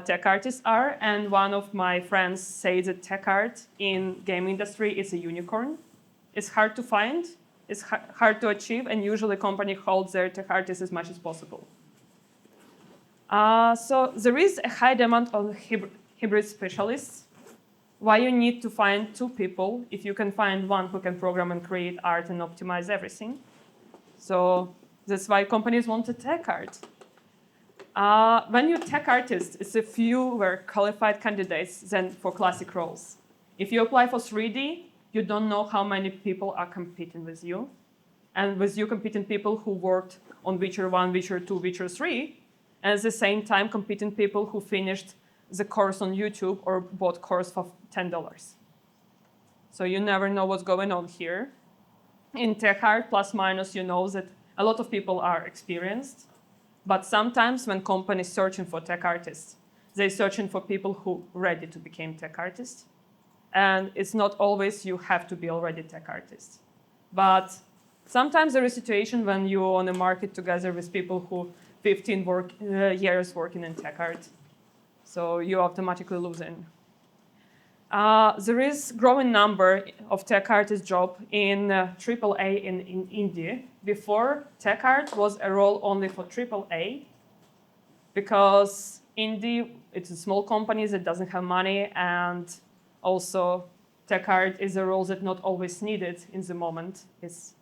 tech artists are, and one of my friends says that tech art in game industry is a unicorn. It's hard to find, it's hard to achieve, and usually company holds their tech artists as much as possible. So there is a high demand on hybrid specialists. Why you need to find two people if you can find one who can program and create art and optimize everything? So that's why companies want a tech art. When you're tech artist, it's a fewer qualified candidates than for classic roles. If you apply for 3D, you don't know how many people are competing with you. And with you competing people who worked on Witcher 1, Witcher 2, Witcher 3, and at the same time competing people who finished the course on YouTube or bought course for $10. So you never know what's going on here. In tech art, plus minus, you know that a lot of people are experienced. But sometimes when companies searching for tech artists, they're searching for people who are ready to become tech artists. And it's not always you have to be already tech artist. But sometimes there is a situation when you're on a market together with people who 15 years working in tech art. So you automatically lose in. There is growing number of tech artist job in AAA in India. Before, tech art was a role only for AAA, because indie, it's a small company that doesn't have money, and also tech art is a role that not always needed in the moment. It's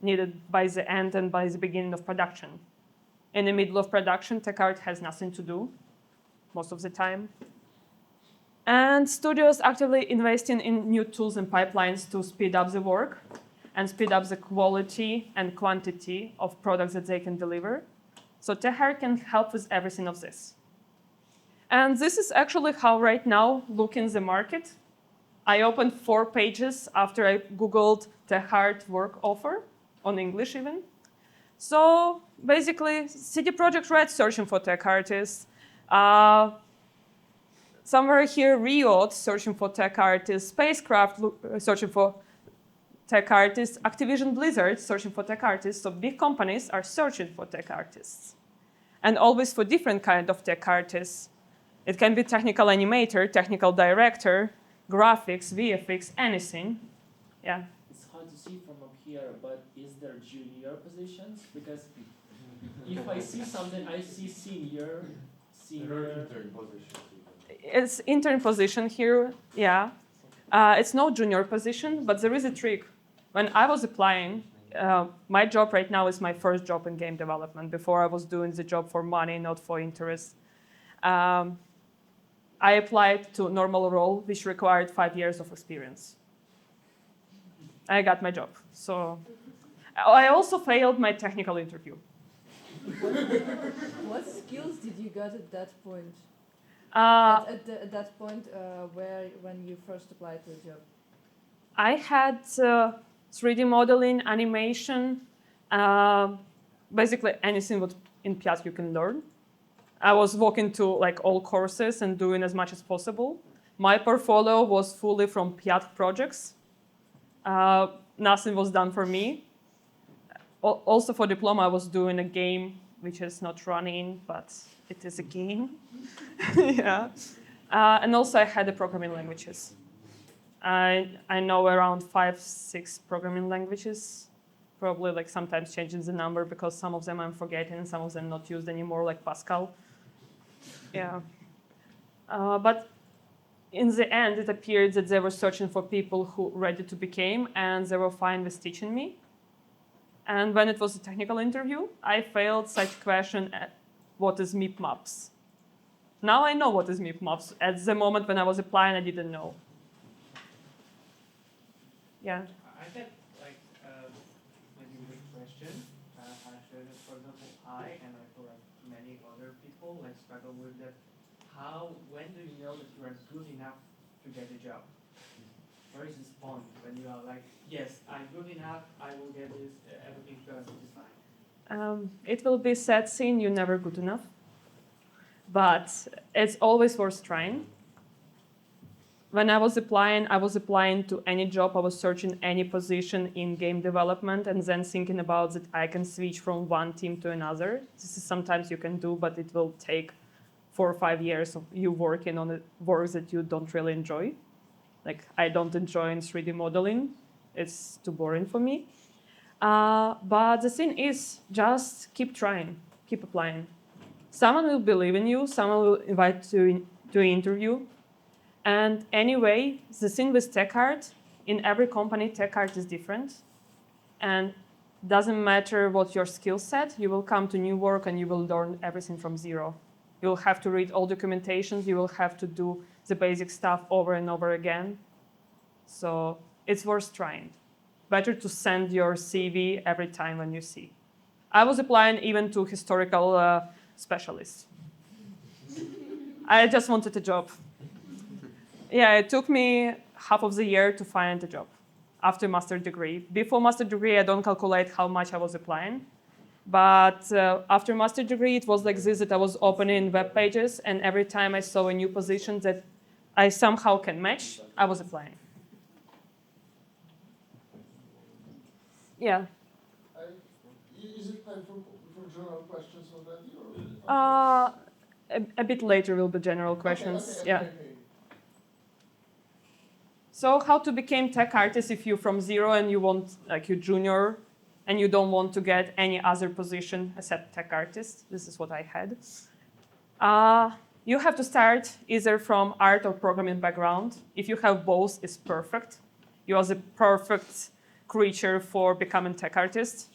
needed by the end and by the beginning of production. In the middle of production, tech art has nothing to do most of the time. And studios actively investing in new tools and pipelines to speed up the work and speed up the quality and quantity of products that they can deliver. So tech art can help with everything of this. And this is actually how right now look in the market. I opened 4 pages after I Googled tech art work offer, on English even. So basically, CD Projekt Red searching for tech artists. Somewhere here, Riot searching for tech artists, Spacecraft searching for tech artists, Activision Blizzard searching for tech artists. So big companies are searching for tech artists. And always for different kind of tech artists. It can be technical animator, technical director, graphics, VFX, anything. Yeah. It's hard to see from up here, but is there junior positions? Because if I see something, I see senior. Intern positions. It's intern position here, yeah. It's no junior position, but there is a trick. When I was applying, my job right now is my first job in game development. Before I was doing the job for money, not for interest. I applied to a normal role, which required 5 years of experience. I got my job. So I also failed my technical interview. What skills did you get at that point? Uh, At that point, when you first applied to the job? I had 3D modeling, animation, basically anything what in 𝗬𝗺 you can learn. I was walking to like all courses and doing as much as possible. My portfolio was fully from 𝗬𝗺 projects. Nothing was done for me. Also for diploma, I was doing a game which is not running, but it is a game. Yeah. And also I had the programming languages. I know around 5-6 programming languages, probably like sometimes changing the number because some of them I'm forgetting and some of them not used anymore, like Pascal. Yeah. But in the end, it appeared that they were searching for people who were ready to become, and they were fine with teaching me. And when it was a technical interview, I failed such question at what is MIP maps. Now I know what is MIP maps. At the moment when I was applying, I didn't know. Yeah. I had like maybe a big question. Actually, for example, I and I feel like many other people like struggle with that. When do you know that you are good enough to get a job? Where is this point when you are like, yes, I'm good enough, I will get this, everything's going to be fine? It will be sad saying you're never good enough, but it's always worth trying. When I was applying to any job, I was searching any position in game development and then thinking about that I can switch from one team to another. This is sometimes you can do, but it will take 4 or 5 years of you working on the work that you don't really enjoy. Like I don't enjoy 3D modeling. It's too boring for me. But the thing is, just keep trying, keep applying. Someone will believe in you, someone will invite you to an interview. And anyway, the thing with 𝗧𝗪, in every company, 𝗧𝗪 is different. And doesn't matter what your skill set, you will come to new work and you will learn everything from zero. You'll have to read all documentations, you will have to do the basic stuff over and over again. So it's worth trying. Better to send your CV every time when you see. I was applying even to historical specialists. I just wanted a job. Yeah, it took me half of the year to find a job after master's degree. Before master's degree, I don't calculate how much I was applying. But after master's degree, it was like this, that I was opening web pages, and every time I saw a new position that I somehow can match, I was applying. Yeah. Is it time for general questions already? Or? A bit later will be general questions. Okay. Yeah. So how to become tech artist if you're from zero and you want, like you're junior and you don't want to get any other position except tech artist? This is what I had. You have to start either from art or programming background. If you have both, it's perfect. You are the perfect creature for becoming tech artist.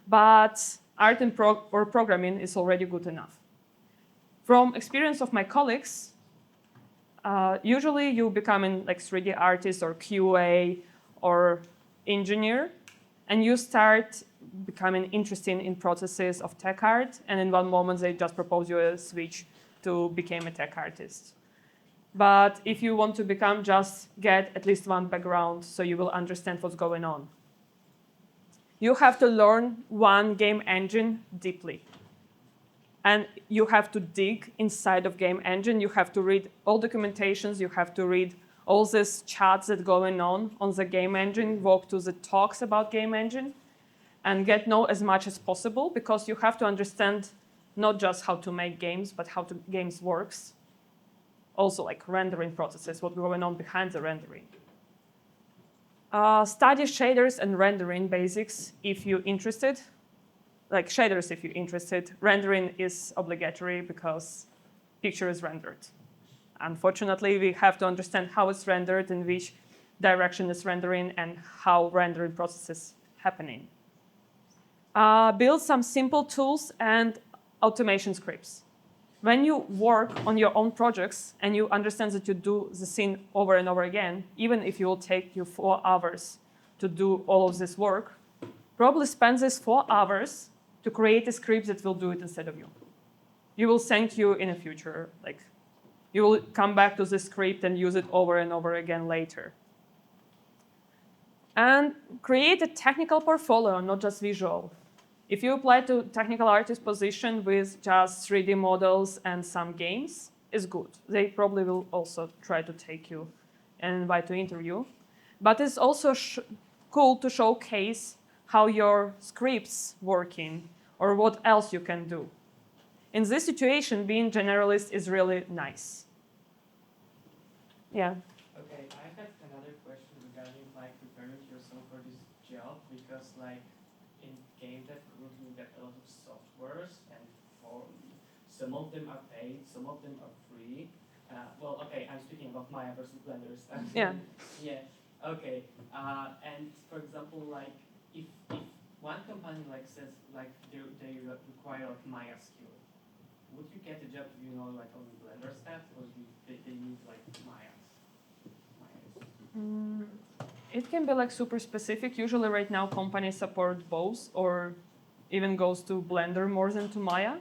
But art and or programming is already good enough. From experience of my colleagues, usually you become like 3D artist or QA or engineer, and you start becoming interested in processes of tech art, and in one moment they just propose you a switch to become a tech artist. But if you want to become, just get at least one background so you will understand what's going on. You have to learn one game engine deeply. And you have to dig inside of game engine. You have to read all documentations. You have to read all these chats that are going on the game engine, walk to the talks about game engine, and get know as much as possible, because you have to understand not just how to make games, but how games works. Also like rendering processes, what's going on behind the rendering. Study shaders and rendering basics if you're interested. Like shaders if you're interested. Rendering is obligatory because picture is rendered. Unfortunately, we have to understand how it's rendered, in which direction it's rendering, and how rendering process is happening. Build some simple tools and automation scripts. When you work on your own projects and you understand that you do the scene over and over again, even if it will take you 4 hours to do all of this work, probably spend this 4 hours to create a script that will do it instead of you. You will thank you in the future. Like, you will come back to the script and use it over and over again later. And create a technical portfolio, not just visual. If you apply to technical artist position with just 3D models and some games, it's good. They probably will also try to take you and invite to interview. But it's also cool to showcase how your scripts working or what else you can do. In this situation, being generalist is really nice. Yeah. Okay, I have another question regarding like preparing yourself for this job, because like in game dev currently we get a lot of softwares, and for some of them are paid, some of them are free. Well, okay, I'm speaking about Maya versus Blender stuff. Yeah. Yeah. Okay. And for example, like if one company like says like they require like Maya skill, would you get a job if you know like only Blender stuff, or they need like Maya? It can be like super specific. Usually right now companies support both or even goes to Blender more than to Maya.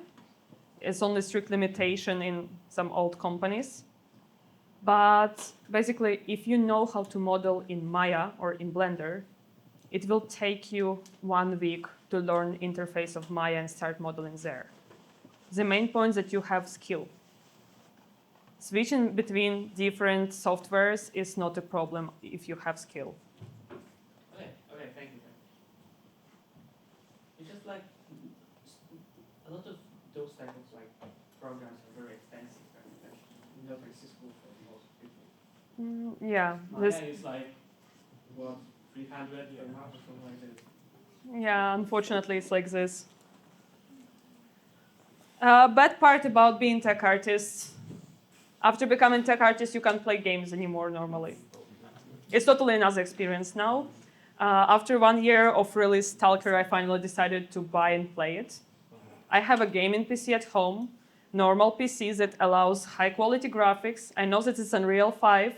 It's only strict limitation in some old companies. But basically, if you know how to model in Maya or in Blender, it will take you 1 week to learn interface of Maya and start modeling there. The main point is that you have skill. Switching between different softwares is not a problem if you have skill. Okay, thank you. It's just like a lot of those type of like programs are very expensive and not accessible for most people. Yeah. Maya is like what, 300 per month or something like that. Yeah, unfortunately, it's like this. Bad part about being tech artist. After becoming tech artist, you can't play games anymore normally. It's totally another experience now. After 1 year of release Stalker, I finally decided to buy and play it. I have a gaming PC at home, normal PC that allows high quality graphics. I know that it's Unreal 5.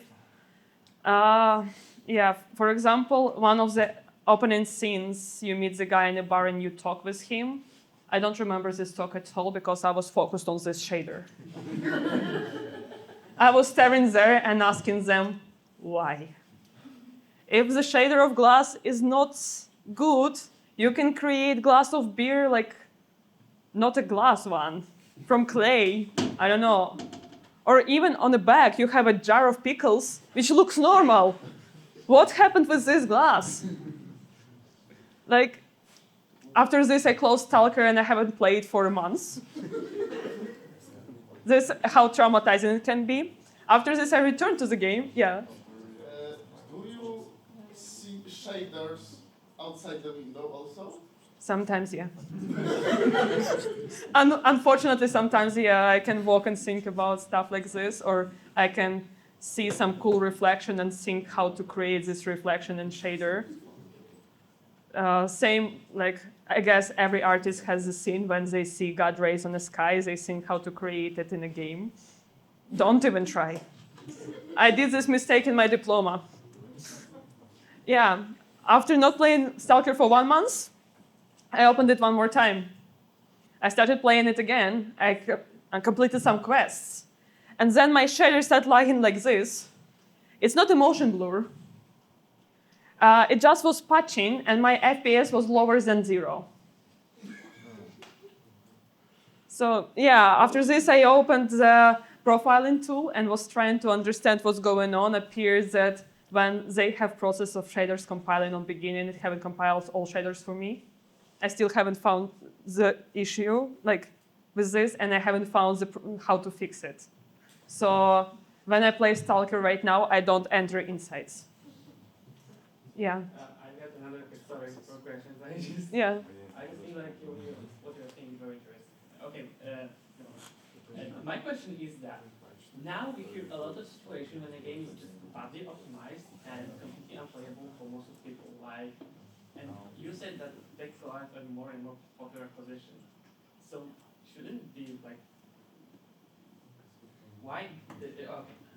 Yeah, for example, one of the opening scenes, you meet the guy in a bar and you talk with him. I don't remember this talk at all because I was focused on this shader. I was staring there and asking them, why? If the shader of glass is not good, you can create glass of beer, like not a glass one, from clay, I don't know. Or even on the back, you have a jar of pickles, which looks normal. What happened with this glass? Like, after this, I closed Stalker and I haven't played for months. This is how traumatizing it can be. After this, I returned to the game. Yeah. Do you see shaders outside the window also? Sometimes, yeah. Unfortunately, sometimes, yeah, I can walk and think about stuff like this, or I can see some cool reflection and think how to create this reflection in shader. Same, like, I guess every artist has a scene when they see God rays on the sky, they think how to create it in a game. Don't even try. I did this mistake in my diploma. Yeah, after not playing Stalker for 1 month, I opened it one more time. I started playing it again. I completed some quests. And then my shader started lagging like this. It's not a motion blur. It just was patching, and my FPS was lower than 0. So yeah, after this, I opened the profiling tool and was trying to understand what's going on. Appears that when they have process of shaders compiling on beginning, it haven't compiled all shaders for me. I still haven't found the issue like with this, and I haven't found how to fix it. So when I play Stalker right now, I don't enter insights. Yeah. I got another sorry for questions. I just think like what you're saying is very interesting. Okay. My question is that now we hear a lot of situations when a game is just badly optimized and completely unplayable for most of people. Like, and you said that pixel art are more and more popular position. So shouldn't it be like why?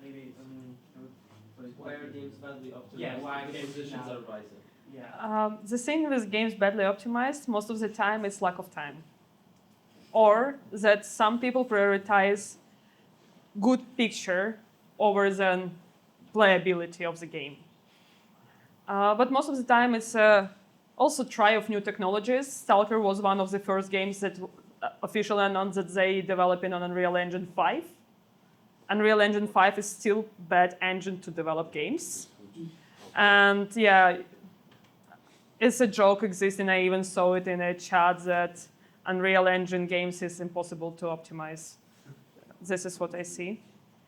Maybe. Why are games badly optimized? Yeah, why the games positions now? are rising? Yeah. The thing with games badly optimized, most of the time, it's lack of time. Or that some people prioritize good picture over the playability of the game. But most of the time, it's also try of new technologies. Stalker was one of the first games that officially announced that they developing on Unreal Engine 5. Unreal Engine 5 is still bad engine to develop games. And yeah, it's a joke existing. I even saw it in a chat that Unreal Engine games is impossible to optimize. This is what I see.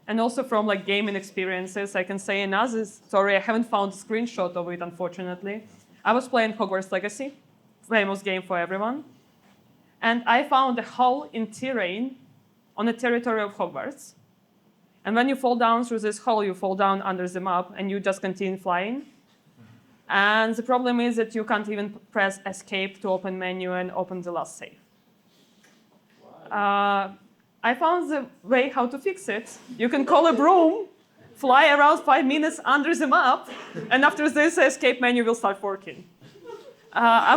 And also from like gaming experiences, I can say another story. I haven't found a screenshot of it, unfortunately. I was playing Hogwarts Legacy, famous game for everyone. And I found a hole in terrain on the territory of Hogwarts. And when you fall down through this hole, you fall down under the map and you just continue flying. And the problem is that you can't even press escape to open menu and open the last save. I found the way how to fix it. You can call a broom, fly around 5 minutes under the map, and after this, escape menu will start working. I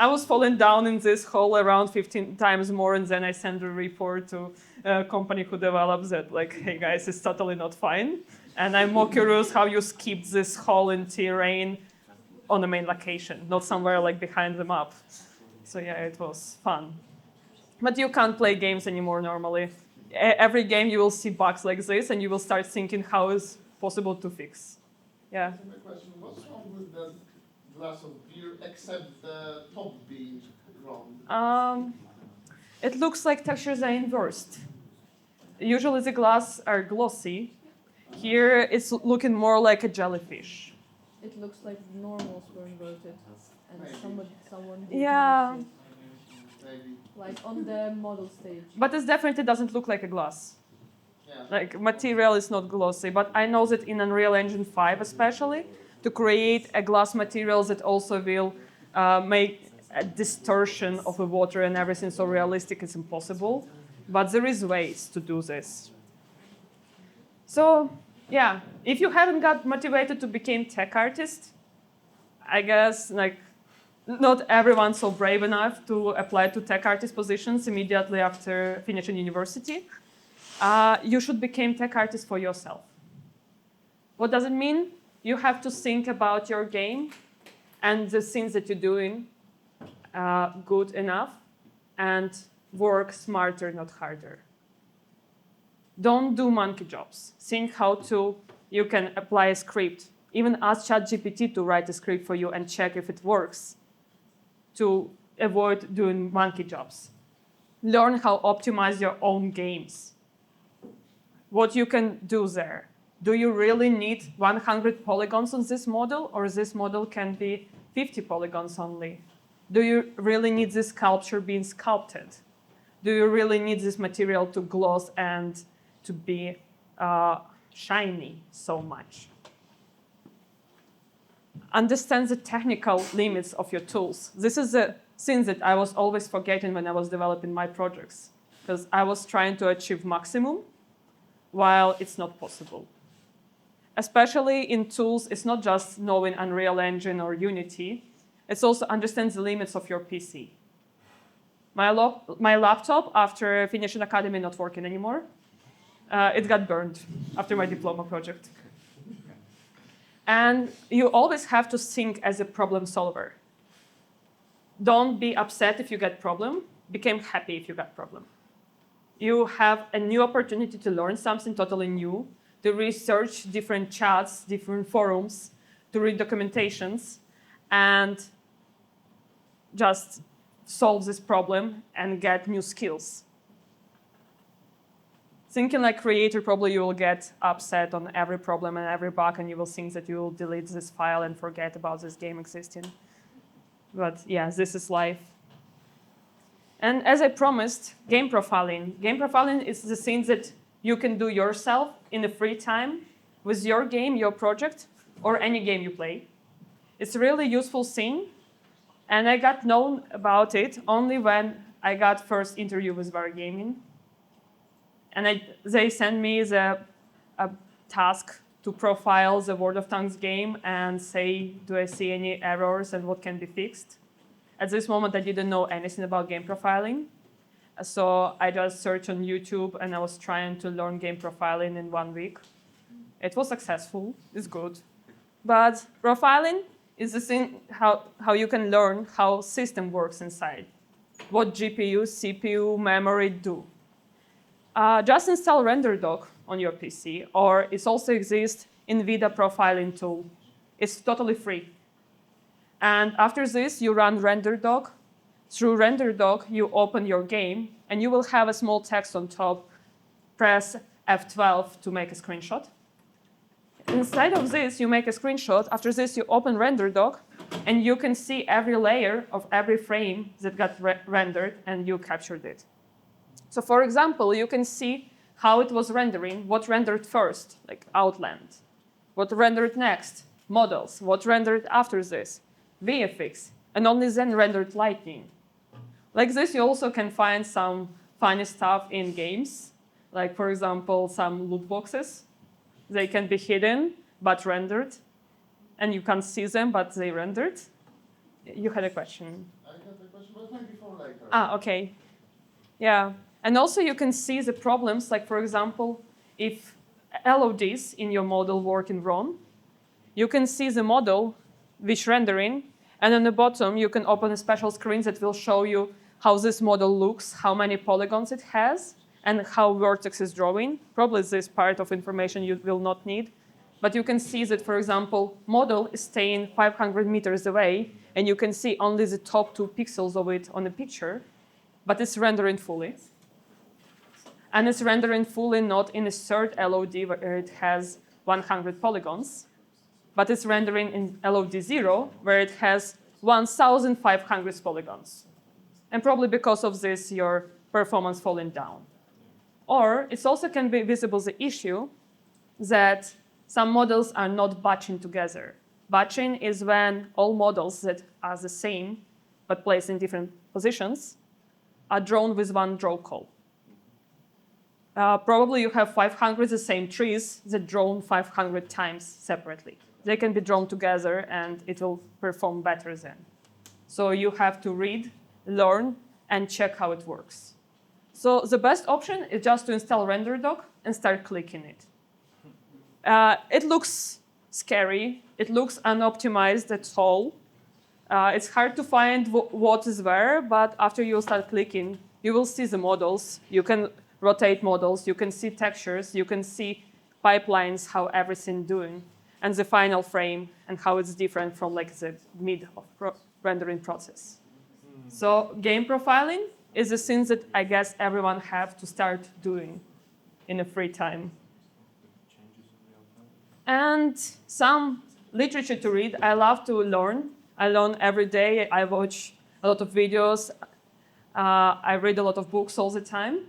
was falling down in this hole around 15 times more, and then I sent a report to a company who develops it, like, hey guys, it's totally not fine. And I'm more curious how you skipped this hole in terrain on the main location, not somewhere like behind the map. So yeah, it was fun. But you can't play games anymore normally. Every game you will see bugs like this, and you will start thinking how is possible to fix. Yeah. So my question, what's wrong with the glass of beer except the top being round? It looks like textures are inversed. Usually the glass are glossy. Here it's looking more like a jellyfish. It looks like normals were inverted, and Maybe. someone did Yeah. it, Maybe. like on the model stage. But it definitely doesn't look like a glass. Yeah. Like material is not glossy, but I know that in Unreal Engine 5 especially, to create a glass material that also will make a distortion of the water and everything so realistic is impossible. But there is ways to do this. So yeah, if you haven't got motivated to become tech artist, I guess like not everyone's so brave enough to apply to tech artist positions immediately after finishing university. You should become tech artist for yourself. What does it mean? You have to think about your game and the things that you're doing good enough and work smarter, not harder. Don't do monkey jobs. Think how you can apply a script. Even ask ChatGPT to write a script for you and check if it works to avoid doing monkey jobs. Learn how to optimize your own games. What you can do there. Do you really need 100 polygons on this model, or this model can be 50 polygons only? Do you really need this sculpture being sculpted? Do you really need this material to gloss and to be shiny so much? Understand the technical limits of your tools. This is the thing that I was always forgetting when I was developing my projects, because I was trying to achieve maximum while it's not possible. Especially in tools, it's not just knowing Unreal Engine or Unity, it's also understand the limits of your PC. My laptop, after finishing academy, not working anymore. It got burned after my diploma project. And you always have to think as a problem solver. Don't be upset if you get problem. Become happy if you got problem. You have a new opportunity to learn something totally new, to research different chats, different forums, to read documentations, and just solve this problem and get new skills. Thinking like creator, probably you will get upset on every problem and every bug, and you will think that you will delete this file and forget about this game existing. But yeah, this is life. And as I promised, game profiling. Game profiling is the thing that you can do yourself in the free time with your game, your project, or any game you play. It's a really useful thing, and I got known about it only when I got first interview with Wargaming. And they sent me a task to profile the World of Tanks game and say, do I see any errors and what can be fixed? At this moment, I didn't know anything about game profiling. So I just searched on YouTube and I was trying to learn game profiling in 1 week. It was successful, it's good. But profiling is the thing how you can learn how system works inside. What GPU, CPU, memory do. Just install RenderDoc on your PC, or it also exists NVIDIA profiling tool. It's totally free. And after this, you run RenderDoc. Through RenderDoc, you open your game, and you will have a small text on top. Press F12 to make a screenshot. Inside of this, you make a screenshot. After this, you open RenderDoc, and you can see every layer of every frame that got rendered, and you captured it. So for example, you can see how it was rendering, what rendered first, like Outland, what rendered next, models, what rendered after this, VFX, and only then rendered lightning. Like this, you also can find some funny stuff in games, like for example, some loot boxes. They can be hidden, but rendered, and you can't see them, but they rendered. You had a question. I had a question, but maybe for later. Ah, okay. Yeah. And also you can see the problems, like for example, if LODs in your model work in ROM, you can see the model which rendering, and on the bottom you can open a special screen that will show you how this model looks, how many polygons it has, and how vertex is drawing. Probably this part of information you will not need. But you can see that, for example, model is staying 500 meters away, and you can see only the top 2 pixels of it on the picture, but it's rendering fully. And it's rendering fully not in a third LOD where it has 100 polygons, but it's rendering in LOD 0 where it has 1,500 polygons. And probably because of this, your performance falling down. Or it also can be visible the issue that some models are not batching together. Batching is when all models that are the same but placed in different positions are drawn with one draw call. Probably you have 500 the same trees that drawn 500 times separately. They can be drawn together and it will perform better then. So you have to read, learn, and check how it works. So the best option is just to install RenderDoc and start clicking it. It looks scary. It looks unoptimized at all. It's hard to find what is where, but after you start clicking, you will see the models. You can rotate models, you can see textures, you can see pipelines, how everything doing, and the final frame and how it's different from like the mid of rendering process. So game profiling is a thing that I guess everyone have to start doing in a free time. And some literature to read. I love to learn. I learn every day. I watch a lot of videos. I read a lot of books all the time.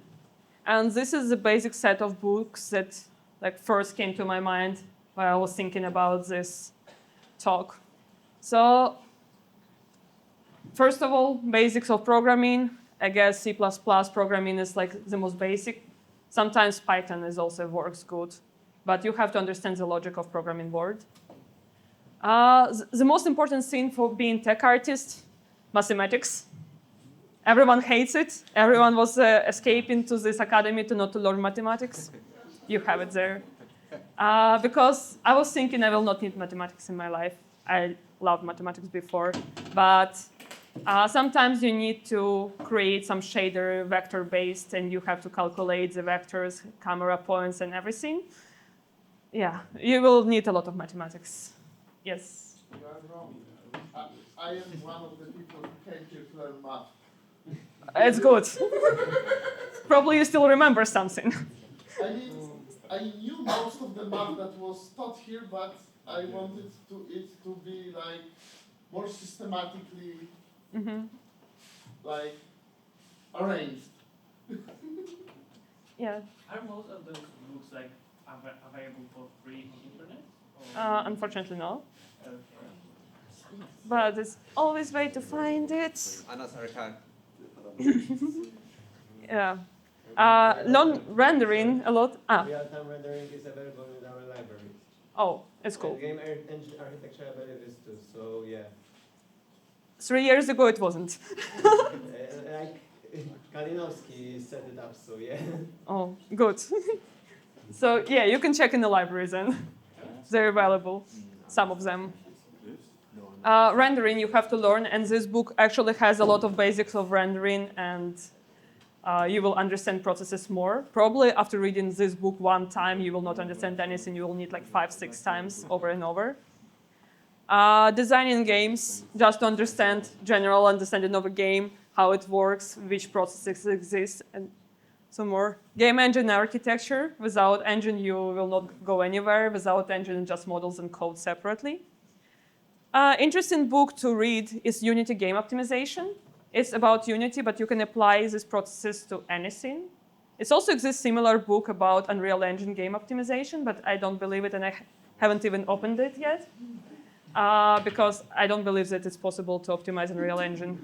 And this is the basic set of books that like first came to my mind while I was thinking about this talk. So first of all, basics of programming. I guess C++ programming is like the most basic. Sometimes Python is also works good, but you have to understand the logic of programming word. The most important thing for being tech artist, mathematics. Everyone hates it. Everyone was escaping to this academy to not to learn mathematics. You have it there. Because I was thinking I will not need mathematics in my life. I loved mathematics before, but sometimes you need to create some shader vector-based, and you have to calculate the vectors, camera points, and everything. Yeah, you will need a lot of mathematics. Yes? You are wrong. I am one of the people who came here to learn math. It's good. Probably you still remember something. I mean, I knew most of the math that was taught here, but I wanted it to be like more systematically like arranged. Yeah. Are most of those books like available for free on the internet? Or? Unfortunately, no. Okay. But there's always a way to find it. Anna's archive. Yeah. Non-rendering a lot. Real-time rendering is available in our library. Oh, it's cool. Game engine architecture, I believe, is too. So yeah. 3 years ago, it wasn't. Like Kalinowski set it up. So yeah. Oh, good. So yeah, you can check in the libraries then. They're available, some of them. Rendering you have to learn, and this book actually has a lot of basics of rendering, and you will understand processes more. Probably after reading this book one time, you will not understand anything. You will need like 5-6 times over and over. Designing games, just to understand general understanding of a game, how it works, which processes exist, and some more. Game engine architecture. Without engine, you will not go anywhere. Without engine, just models and code separately. Interesting book to read is Unity Game Optimization. It's about Unity, but you can apply these processes to anything. It also exists a similar book about Unreal Engine game optimization, but I don't believe it, and I haven't even opened it yet, because I don't believe that it's possible to optimize Unreal Engine.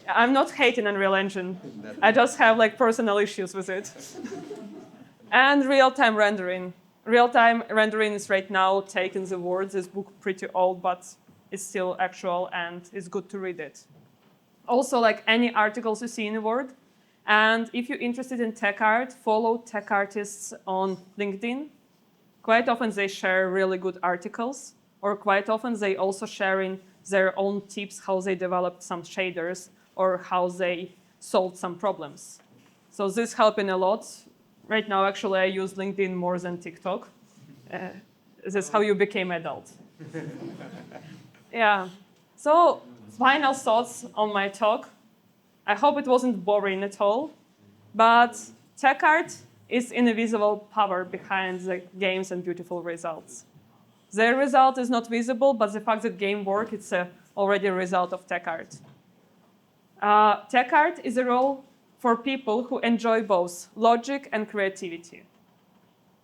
I'm not hating Unreal Engine. I just have like personal issues with it. And real-time rendering. Real-time rendering is right now taking the word. This book pretty old, but it's still actual, and it's good to read it. Also, like any articles you see in the Word. And if you're interested in tech art, follow tech artists on LinkedIn. Quite often they share really good articles, or quite often they also sharing their own tips, how they developed some shaders, or how they solved some problems. So this helping a lot. Right now, actually, I use LinkedIn more than TikTok. This is how you became adult. Yeah. So final thoughts on my talk. I hope it wasn't boring at all. But tech art is invisible power behind the games and beautiful results. The result is not visible, but the fact that game work, it's already a result of tech art. Tech art is a role for people who enjoy both logic and creativity.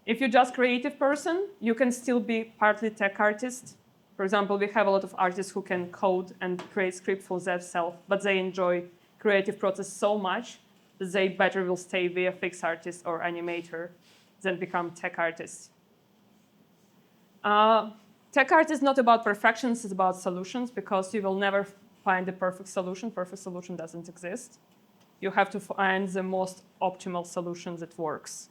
If you're just a creative person, you can still be partly tech artist. For example, we have a lot of artists who can code and create script for themselves, but they enjoy creative process so much that they better will stay VFX artist or animator than become tech artists. Tech art is not about perfections, it's about solutions, because you will never find the perfect solution. Perfect solution doesn't exist. You have to find the most optimal solution that works.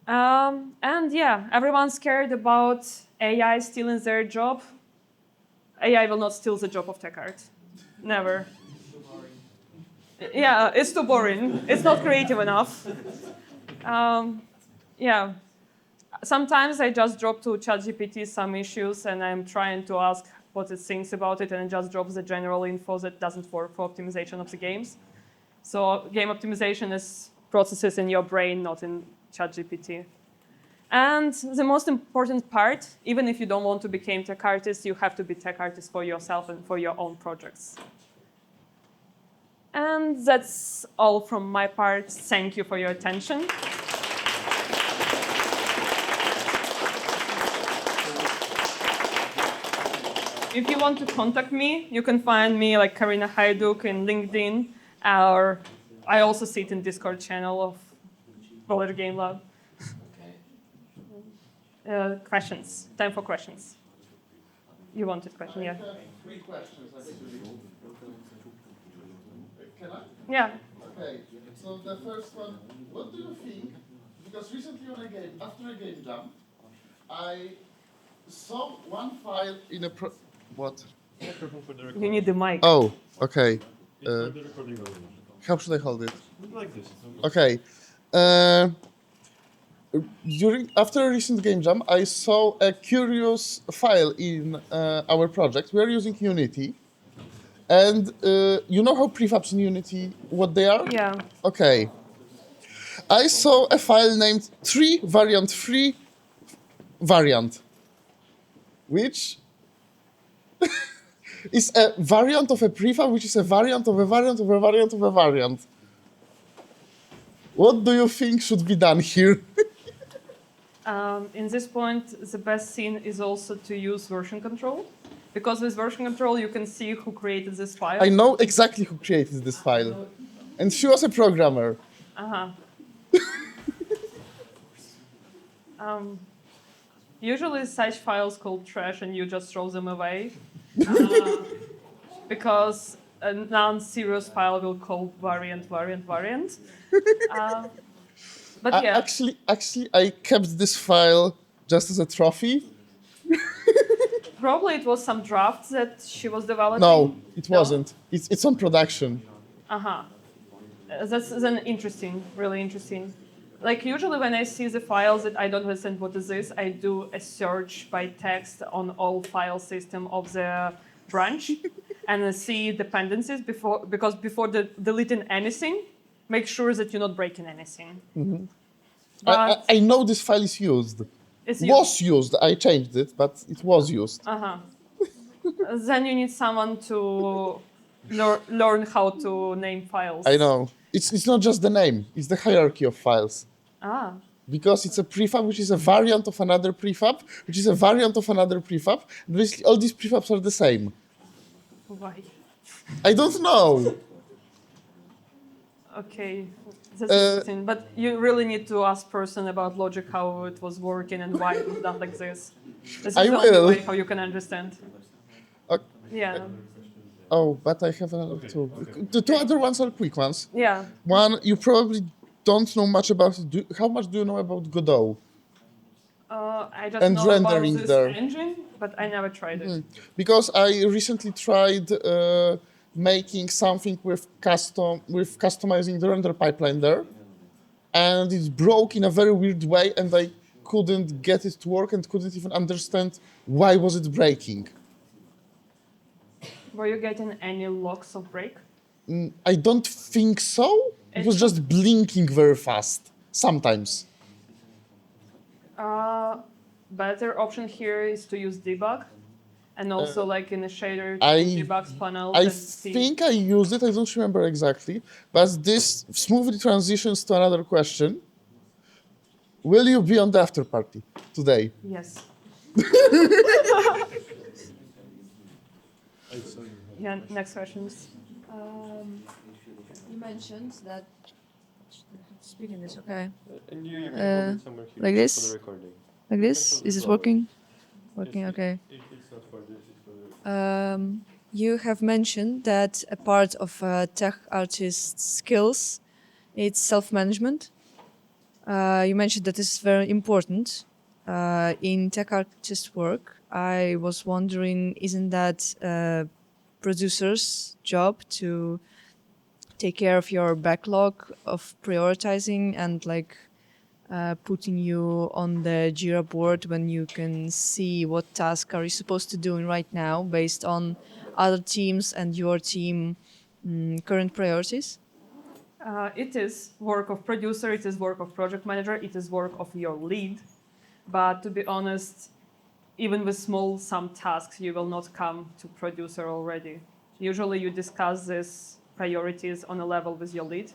And yeah, everyone's scared about AI stealing their job. AI will not steal the job of tech art. Never. Yeah, it's too boring. It's not creative enough. Yeah. Sometimes I just drop to ChatGPT some issues, and I'm trying to ask what it thinks about it, and it just drops the general info that doesn't work for optimization of the games. So game optimization is processes in your brain, not in ChatGPT. And the most important part, even if you don't want to become tech artist, you have to be tech artist for yourself and for your own projects. And that's all from my part. Thank you for your attention. If you want to contact me, you can find me like Karyna Haiduk in LinkedIn, or I also sit in Discord channel of Boulder Game Lab. Questions. Time for questions. You wanted question, yeah? I have 3 questions actually. Can I? Yeah. Okay. So the first one, what do you think? Because recently on a game, after a game jam, I saw one file in a what? You need the mic. Oh, okay. How should I hold it? Like this. Okay. After a recent game jam, I saw a curious file in our project. We are using Unity. And you know how prefabs in Unity, what they are? Yeah. Okay. I saw a file named 3variant3 variant, which is a variant of a prefab, which is a variant of a variant of a variant of a variant. What do you think should be done here? In this point, the best thing is also to use version control. Because with version control, you can see who created this file. I know exactly who created this file. And she was a programmer. Uh-huh. Usually such files called trash and you just throw them away. uh, because a non-serious file will call variant. But yeah, Actually, I kept this file just as a trophy. probably it was some drafts that she was developing. No, it No? wasn't. It's on production. Uh-huh. That's then interesting, really interesting. Like usually when I see the files that I don't understand what is this, I do a search by text on all file system of the branch and I see dependencies because before deleting anything, make sure that you're not breaking anything. But I know this file is used. it's Was used. I changed it, but it was used. Uh-huh. Then you need someone to learn how to name files. I know. It's not just the name. It's the hierarchy of files. Ah. Because it's a prefab, which is a variant of another prefab, which is a variant of another prefab. Basically, all these prefabs are the same. Why? I don't know. Okay, that's interesting. But you really need to ask person about logic, how it was working and why it was done like this. This is I the only will. way how you can understand. Okay. Yeah. Oh, but I have another two. The two other ones are quick ones. Yeah. One, you probably don't know much about it. How much do you know about Godot? I just And know about rendering this there. engine, but I never tried it. Because I recently tried making something with customizing the render pipeline there, and it broke in a very weird way, and I couldn't get it to work and couldn't even understand why was it breaking. Were you getting any logs of break? I don't think so. It was just blinking very fast sometimes. Better option here is to use debug, and also like in the shader to I- debug panel. I and see. think I used it. I don't remember exactly, but this smoothly transitions to another question. Will you be on the after party today? Yes. Yeah. Next questions. You mentioned that. Speaking this, okay. And you can Uh, hold it somewhere here like for this? the recording. Like this? Is it working? Working, okay. It's not for this, it's for the... You have mentioned that a part of a tech artist's skills is self-management. You mentioned that this is very important in tech artist work. I was wondering, isn't that a producer's job to take care of your backlog of prioritizing and like putting you on the Jira board when you can see what task are you supposed to do right now based on other teams and your team current priorities? It is work of producer, it is work of project manager, it is work of your lead. But to be honest, even with some tasks, you will not come to producer already. Usually you discuss these priorities on a level with your lead.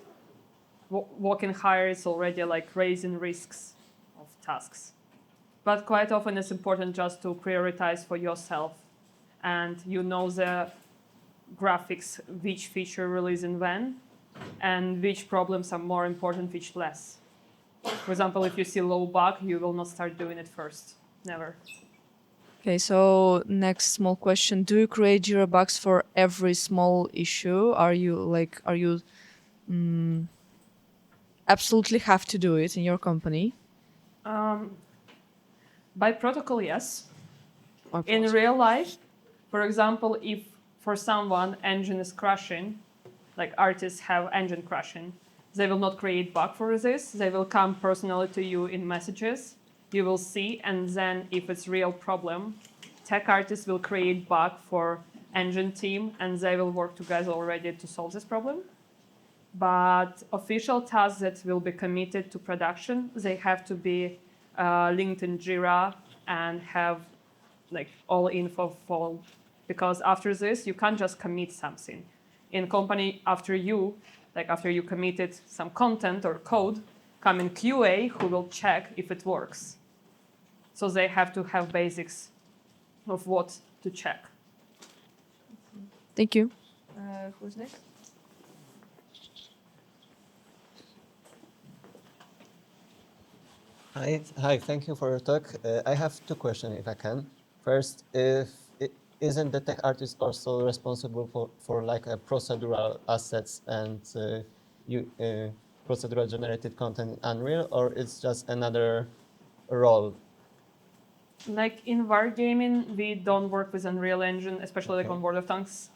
Walking higher is already like raising risks of tasks. But quite often it's important just to prioritize for yourself. And you know the graphics, which feature releasing when, and which problems are more important, which less. For example, if you see low bug, you will not start doing it first. Never. Okay, so next small question. Do you create Jira bugs for every small issue? Are you absolutely have to do it in your company? By protocol, yes. In real life, for example, if for someone engine is crashing, like artists have engine crashing, they will not create bug for this. They will come personally to you in messages. You will see, and then if it's real problem, tech artists will create bug for engine team, and they will work together already to solve this problem. But official tasks that will be committed to production, they have to be linked in Jira and have like all info for, because after this, you can't just commit something. In company, after you committed some content or code, come in QA who will check if it works. So they have to have basics of what to check. Thank you. Who's next? Hi, thank you for your talk. I have two questions, if I can. First, isn't the tech artist also responsible for like procedural assets and procedural generated content in Unreal, or it's just another role? Like in wargaming, we don't work with Unreal Engine, especially like on World of Tanks.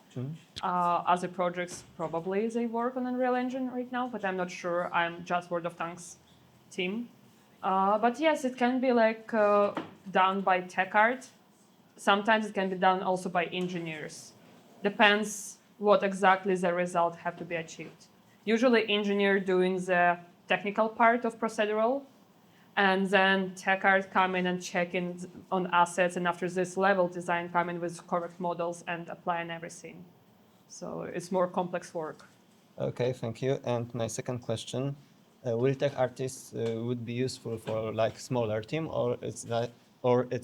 Other projects probably they work on Unreal Engine right now, but I'm not sure. I'm just World of Tanks team. But yes, it can be like done by tech art. Sometimes it can be done also by engineers. Depends what exactly the result have to be achieved. Usually engineer doing the technical part of procedural, and then tech art come in and check in on assets, and after this level design come in with correct models and applying everything. So it's more complex work. Okay, thank you. And my second question, will tech artists would be useful for like smaller team, or it's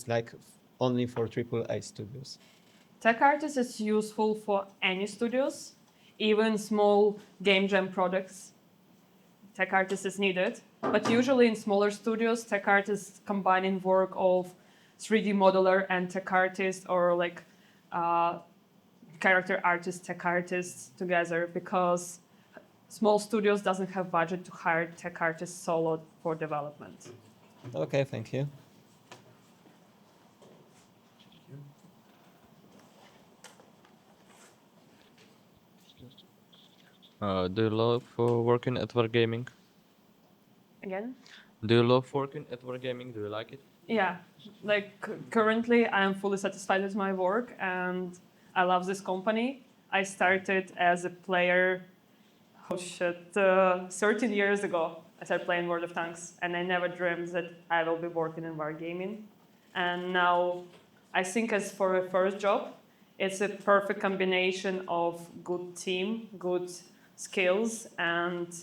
like only for AAA studios? Tech artist is useful for any studios, even small game jam projects. Tech artist is needed, but usually in smaller studios, tech artists combining work of 3D modeler and tech artist, or like character artist, tech artists together, because small studios doesn't have budget to hire tech artists solo for development. Okay, thank you. Do you love working at Wargaming? Again? Do you love working at Wargaming? Do you like it? Yeah, like currently I am fully satisfied with my work and I love this company. I started as a player, 13 years ago. I started playing World of Tanks and I never dreamed that I will be working in wargaming. And now I think as for a first job, it's a perfect combination of good team, good skills, and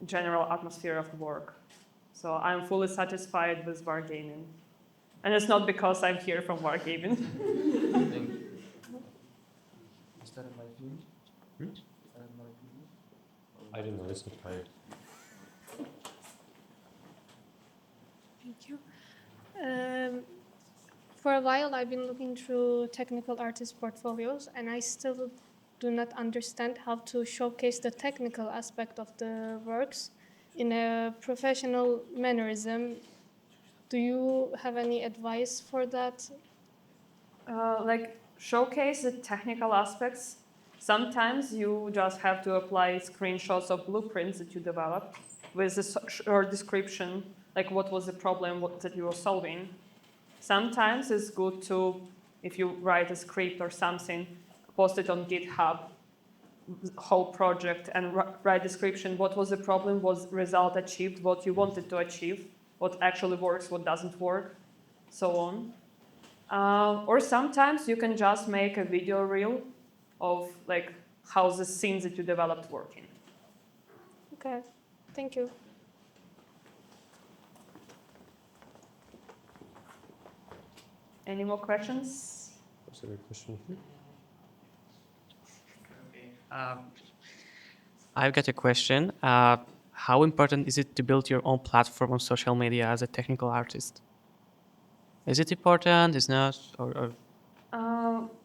general atmosphere of work. So I'm fully satisfied with wargaming. And it's not because I'm here from wargaming. Is that a mic view? I don't know, it's not tired. Thank you. For a while, I've been looking through technical artist portfolios, and I still do not understand how to showcase the technical aspect of the works in a professional mannerism. Do you have any advice for that? Like showcase the technical aspects. Sometimes you just have to apply screenshots of blueprints that you developed with a short description, like what was the problem that you were solving. Sometimes it's good to, if you write a script or something, post it on GitHub, whole project, and write description, what was the problem, was result achieved, what you wanted to achieve, what actually works, what doesn't work, so on. Or sometimes you can just make a video reel of like how the scenes that you developed working. Okay, thank you. Any more questions? Is there a question here? Okay. I've got a question. How important is it to build your own platform on social media as a technical artist? Is it important? Is not? Or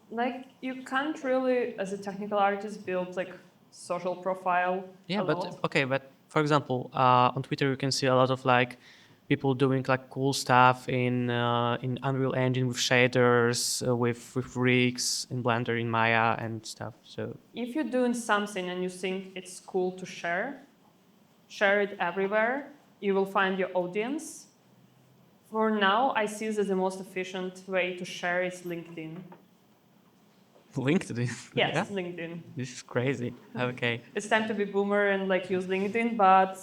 like you can't really, as a technical artist, build like social profile. yeah, but okay. But for example, on Twitter you can see a lot of like people doing like cool stuff in Unreal Engine with shaders, with rigs in Blender, in Maya, and stuff. So if you're doing something and you think it's cool to share it everywhere. You will find your audience. For now, I see that the most efficient way to share is LinkedIn. LinkedIn. Yes, yeah? LinkedIn. This is crazy. Okay. It's time to be boomer and like use LinkedIn, but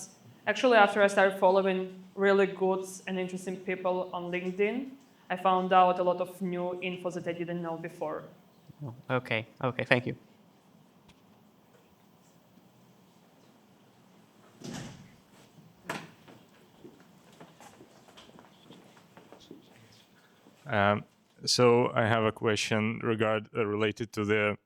actually after I started following really good and interesting people on LinkedIn, I found out a lot of new info that I didn't know before. Okay, okay, thank you. So I have a question related to the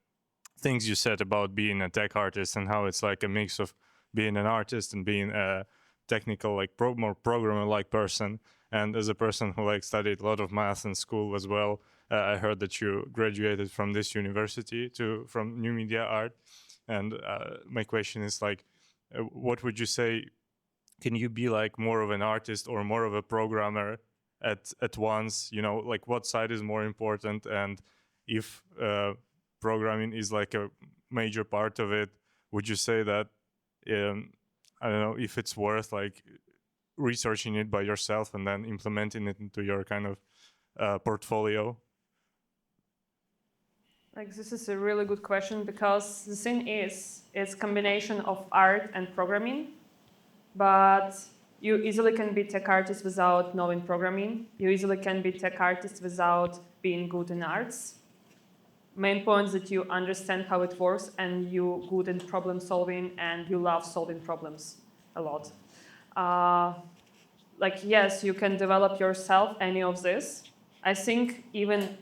things you said about being a tech artist and how it's like a mix of being an artist and being a technical, like more programmer-like person. And as a person who like studied a lot of math in school as well, I heard that you graduated from this university from New Media Art. And my question is like, what would you say? Can you be like more of an artist or more of a programmer at once? You know, like what side is more important? And if programming is like a major part of it, would you say that I don't know if it's worth like researching it by yourself and then implementing it into your kind of portfolio? Like, this is a really good question, because the thing is, it's combination of art and programming, but you easily can be tech artist without knowing programming. You easily can be tech artist without being good in arts. Main point is that you understand how it works and you're good in problem solving and you love solving problems a lot. Like, yes, you can develop yourself any of this. I think even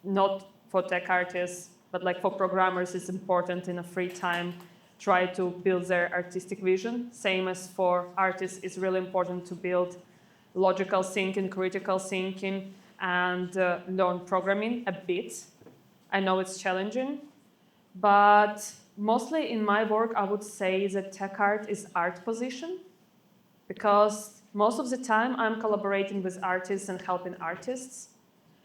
not for tech artists, but like for programmers, it's important in a free time try to build their artistic vision. Same as for artists, it's really important to build logical thinking, critical thinking, and learn programming a bit. I know it's challenging, but mostly in my work, I would say that tech art is art position, because most of the time I'm collaborating with artists and helping artists.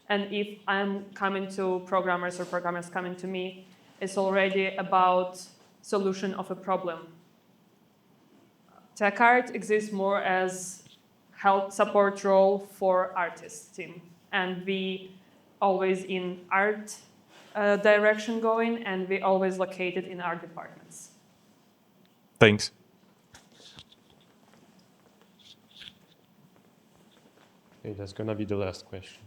And if I'm coming to programmers or programmers coming to me, it's already about solution of a problem. Tech art exists more as help support role for artists team. And we always in art direction going, and we always located in art departments. Thanks. Okay, that's gonna be the last question.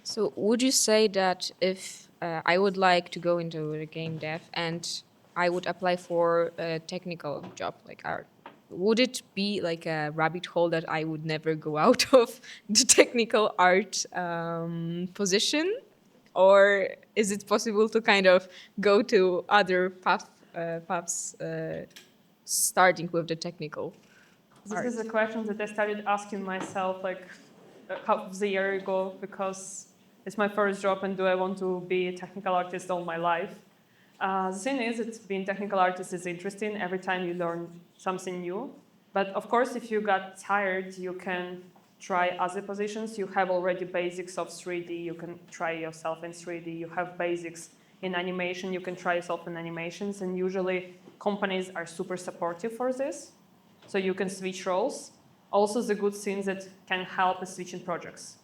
So would you say that if I would like to go into the game dev and I would apply for a technical job like art, would it be like a rabbit hole that I would never go out of the technical art position? Or is it possible to kind of go to other paths starting with the technical art? This is a question that I started asking myself like half of the year ago, because it's my first job and do I want to be a technical artist all my life? The thing is that being technical artist is interesting. Every time you learn something new. But of course, if you got tired, you can try other positions. You have already basics of 3D. You can try yourself in 3D. You have basics in animation. You can try yourself in animations. And usually companies are super supportive for this. So you can switch roles. Also, the good thing that can help is switching projects.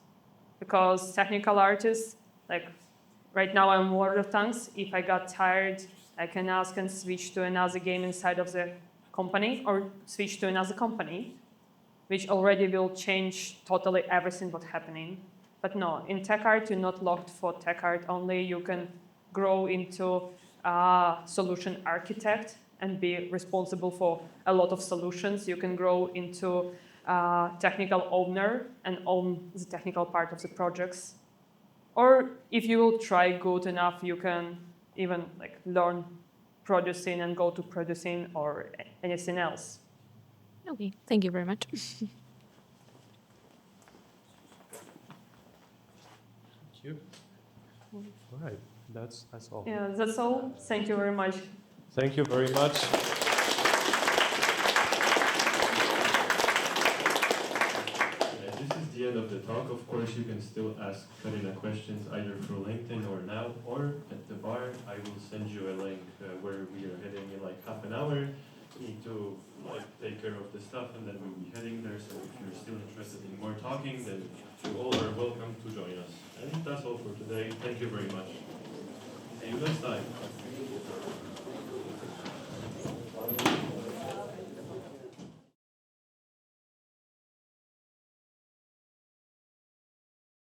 Because technical artists, like right now I'm World of Tanks. If I got tired, I can ask and switch to another game inside of the company or switch to another company, which already will change totally everything what's happening. But no, in tech art, you're not locked for tech art only. You can grow into a solution architect and be responsible for a lot of solutions. You can grow into technical owner and own the technical part of the projects. Or if you will try good enough, you can even like learn producing and go to producing or anything else. Okay, thank you very much. Thank you. All right, that's all. Yeah, that's all. Thank you very much. Thank you very much. This is the end of the talk. Of course, you can still ask Karyna questions either through LinkedIn or now, or at the bar. I will send you a link where we are heading in like half an hour. We need to like take care of the stuff, and then we'll be heading there. So if you're still interested in more talking, then you all are welcome to join us. And that's all for today. Thank you very much. See you next time.